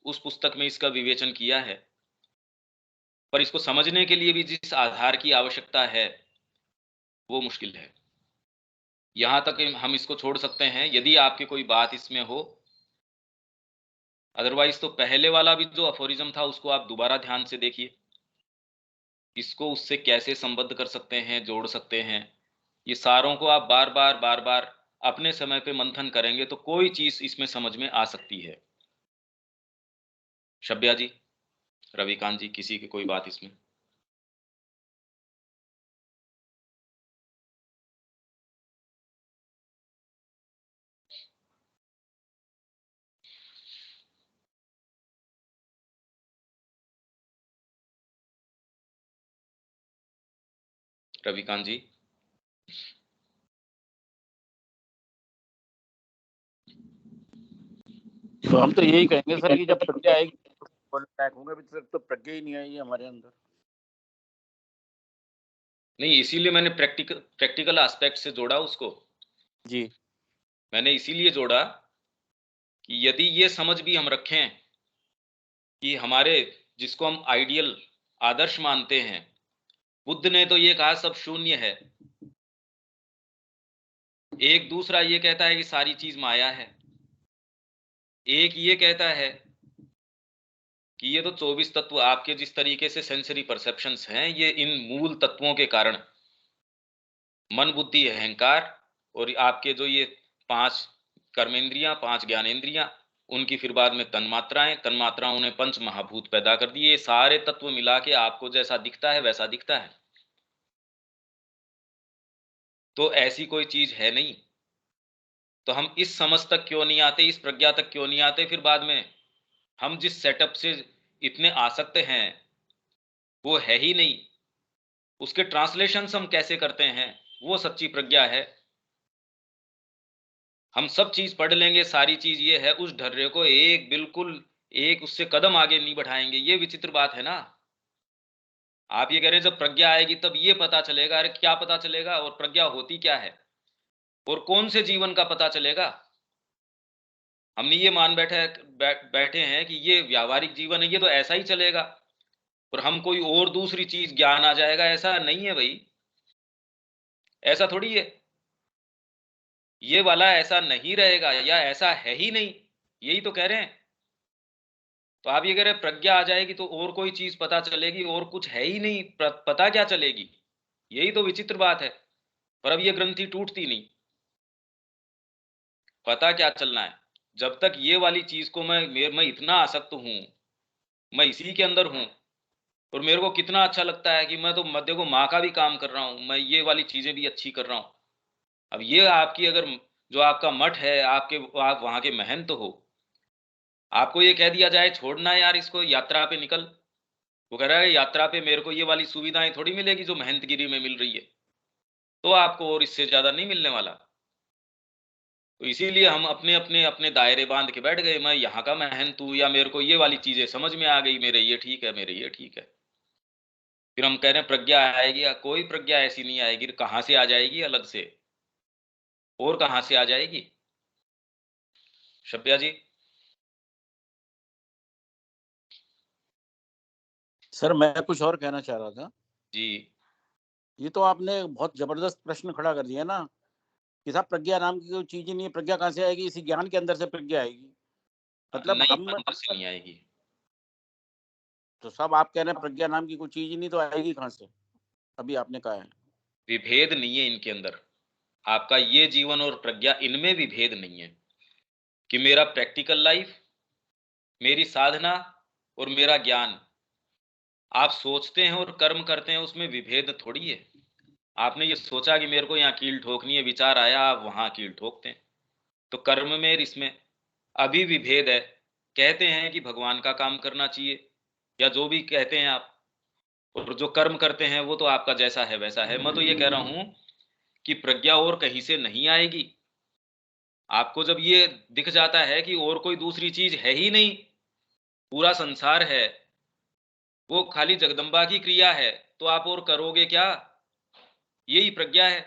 उस पुस्तक में इसका विवेचन किया है। पर इसको समझने के लिए भी जिस आधार की आवश्यकता है, वो मुश्किल है। यहां तक हम इसको छोड़ सकते हैं यदि आपकी कोई बात इसमें हो। अदरवाइज तो पहले वाला भी जो अफोरिज्म था उसको आप दोबारा ध्यान से देखिए, इसको उससे कैसे संबद्ध कर सकते हैं, जोड़ सकते हैं। ये सारों को आप बार बार अपने समय पे मंथन करेंगे तो कोई चीज इसमें समझ में आ सकती है। शब्या जी, रविकांत जी, किसी की कोई बात इसमें? रविकांत जी। तो हम तो यही कहेंगे सर कि जब प्रज्ञा आएगी होंगे, अभी तक तो प्रज्ञा ही नहीं आई है हमारे अंदर। नहीं, इसीलिए मैंने प्रैक्टिकल एस्पेक्ट से जोड़ा उसको जी। मैंने इसीलिए जोड़ा कि यदि ये समझ भी हम रखें कि हमारे जिसको हम आइडियल आदर्श मानते हैं, बुद्ध ने तो ये कहा सब शून्य है, एक दूसरा ये कहता है कि सारी चीज माया है, एक ये कहता है कि ये तो 24 तत्व आपके जिस तरीके से सेंसरी परसेप्शंस हैं, ये इन मूल तत्वों के कारण मन बुद्धि अहंकार और आपके जो ये 5 कर्मेंद्रियां 5 ज्ञानेंद्रियां, उनकी फिर बाद में तन्मात्राओं ने पंच महाभूत पैदा कर दिए, ये सारे तत्व मिला के आपको जैसा दिखता है वैसा दिखता है। तो ऐसी कोई चीज है नहीं। तो हम इस समझ तक क्यों नहीं आते, इस प्रज्ञा तक क्यों नहीं आते, फिर बाद में हम जिस सेटअप से इतने आसक्त हैं वो है ही नहीं, उसके ट्रांसलेशंस हम कैसे करते हैं, वो सच्ची प्रज्ञा है। हम सब चीज पढ़ लेंगे, सारी चीज ये है, उस ढर्रे को एक बिल्कुल एक उससे कदम आगे नहीं बढ़ाएंगे, ये विचित्र बात है ना। आप ये कह रहे हैं जब प्रज्ञा आएगी तब ये पता चलेगा, अरे क्या पता चलेगा, और प्रज्ञा होती क्या है, और कौन से जीवन का पता चलेगा। हमने ये मान बैठे हैं कि ये व्यावहारिक जीवन है, ये तो ऐसा ही चलेगा, और हम कोई और दूसरी चीज ज्ञान आ जाएगा, ऐसा नहीं है भाई, ऐसा थोड़ी है। ये वाला ऐसा नहीं रहेगा, या ऐसा है ही नहीं, यही तो कह रहे हैं। तो आप ये कह रहे हैं प्रज्ञा आ जाएगी तो और कोई चीज पता चलेगी, और कुछ है ही नहीं, पता क्या चलेगी, यही तो विचित्र बात है। पर अब ये ग्रंथि टूटती नहीं। पता क्या चलना है, जब तक ये वाली चीज को मैं इतना आसक्त हूं, मैं इसी के अंदर हूं, और मेरे को कितना अच्छा लगता है कि मैं तो मध्य को माँ का भी काम कर रहा हूं, मैं ये वाली चीजें भी अच्छी कर रहा हूं। अब ये आपकी अगर जो आपका मठ है, आप वहां के महंत हो, आपको ये कह दिया जाए छोड़ना यार इसको, यात्रा पे निकल, वो कह रहा है यात्रा पे मेरे को ये वाली सुविधाएं थोड़ी मिलेगी जो महंतगिरी में मिल रही है, तो आपको और इससे ज्यादा नहीं मिलने वाला। तो इसीलिए हम अपने अपने अपने दायरे बांध के बैठ गए, मैं यहाँ का महंत हूँ, या मेरे को ये वाली चीजें समझ में आ गई, मेरे ये ठीक है, मेरे ये ठीक है। फिर हम कह रहे हैं प्रज्ञा आएगी, या कोई प्रज्ञा ऐसी नहीं आएगी, कहां से आ जाएगी अलग से, और कहां से आ जाएगी। शब्या जी। सर मैं कुछ और कहना चाह रहा था जी। ये तो आपने बहुत जबरदस्त प्रश्न खड़ा कर दिया ना कि साहब प्रज्ञा नाम की कोई चीज ही नहीं है, प्रज्ञा कहाँ से आएगी, इसी ज्ञान के अंदर से प्रज्ञा आएगी। मतलब नहीं, हम अंदर से नहीं आएगी। तो सब आप कह रहे हैं प्रज्ञा नाम की कोई चीज ही नहीं, तो आएगी कहाँ से, अभी आपने कहा है। विभेद नहीं है इनके अंदर, आपका ये जीवन और प्रज्ञा, इनमें विभेद नहीं है कि मेरा प्रैक्टिकल लाइफ, मेरी साधना और मेरा ज्ञान, आप सोचते हैं और कर्म करते हैं, उसमें विभेद थोड़ी है। आपने ये सोचा कि मेरे को यहाँ कील ठोकनी है, विचार आया आप वहां कील ठोकते हैं, तो कर्म में इसमें अभी विभेद है। कहते हैं कि भगवान का काम करना चाहिए, या जो भी कहते हैं आप, और जो कर्म करते हैं वो तो आपका जैसा है वैसा है। मैं तो ये कह रहा हूं कि प्रज्ञा और कहीं से नहीं आएगी। आपको जब ये दिख जाता है कि और कोई दूसरी चीज है ही नहीं, पूरा संसार है, वो खाली जगदम्बा की क्रिया है, तो आप और करोगे क्या। यही प्रज्ञा है,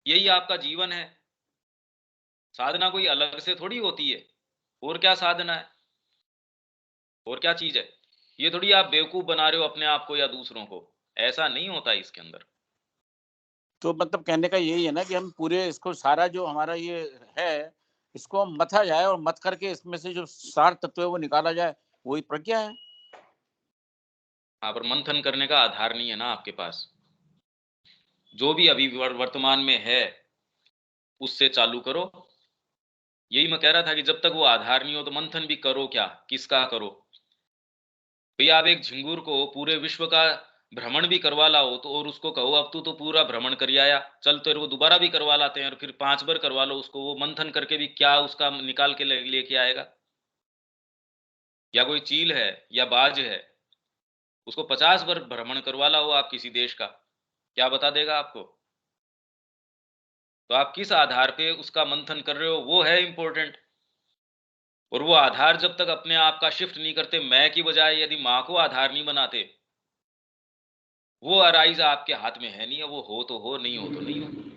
यही आपका जीवन है। साधना कोई अलग से थोड़ी होती है, और क्या साधना है, और क्या चीज है। ये थोड़ी आप बेवकूफ बना रहे हो अपने आप को या दूसरों को, ऐसा नहीं होता इसके अंदर। तो मतलब कहने का यही है ना कि हम पूरे इसको सारा जो हमारा ये है इसको मथा जाए, और मथ करके इसमें से जो सार तत्व है वो निकाला जाए, वही प्रज्ञा है। हाँ, पर मंथन करने का आधार नहीं है ना आपके पास। जो भी अभी वर्तमान में है उससे चालू करो। यही मैं कह रहा था कि जब तक वो आधार नहीं हो तो मंथन भी करो क्या, किसका करो। भैया आप एक झिंगुर को पूरे विश्व का भ्रमण भी करवा लाओ तो, और उसको कहो अब तू तो पूरा भ्रमण कर आया, चल तेरे को दोबारा भी करवा लाते हैं, और फिर 5 बार करवा लो उसको, वो मंथन करके भी क्या उसका निकाल के लेके आएगा। या कोई चील है या बाज है, उसको 50 बार भ्रमण करवा लाओ आप किसी देश का, क्या बता देगा आपको? तो आप किस आधार पे उसका मंथन कर रहे हो, वो है इंपॉर्टेंट। और वो आधार जब तक अपने आप का शिफ्ट नहीं करते, मैं की बजाय यदि माँ को आधार नहीं बनाते, वो अराइज आपके हाथ में है नहीं है, वो हो तो हो, नहीं हो तो नहीं हो।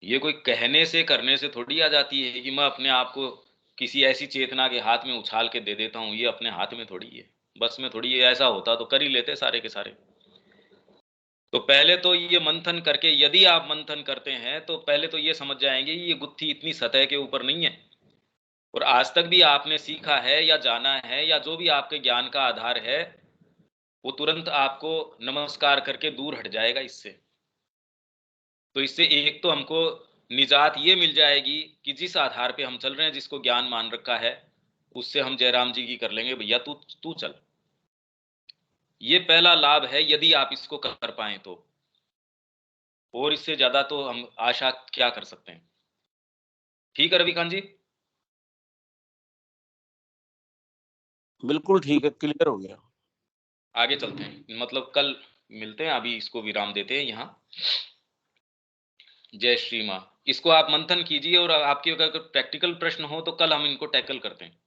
ये कोई कहने से करने से थोड़ी आ जाती है कि मैं अपने आप को किसी ऐसी चेतना के हाथ में उछाल के दे देता हूँ, ये अपने हाथ में थोड़ी है, बस में थोड़ी है। ऐसा होता तो कर ही लेते सारे के सारे। तो पहले तो ये मंथन करके, यदि आप मंथन करते हैं तो पहले तो ये समझ जाएंगे ये गुत्थी इतनी सतह के ऊपर नहीं है, और आज तक भी आपने सीखा है या जाना है या जो भी आपके ज्ञान का आधार है, वो तुरंत आपको नमस्कार करके दूर हट जाएगा इससे। तो इससे एक तो हमको निजात ये मिल जाएगी कि जिस आधार पे हम चल रहे हैं, जिसको ज्ञान मान रखा है, उससे हम जयराम जी की कर लेंगे, भैया तू तू चल। ये पहला लाभ है यदि आप इसको कर पाए तो, और इससे ज्यादा तो हम आशा क्या कर सकते हैं। ठीक है रविकांत जी? बिल्कुल ठीक है, क्लियर हो गया। आगे चलते हैं, मतलब कल मिलते हैं, अभी इसको विराम देते हैं यहाँ। जय श्री माँ। इसको आप मंथन कीजिए, और आपके अगर प्रैक्टिकल प्रश्न हो तो कल हम इनको टैकल करते हैं।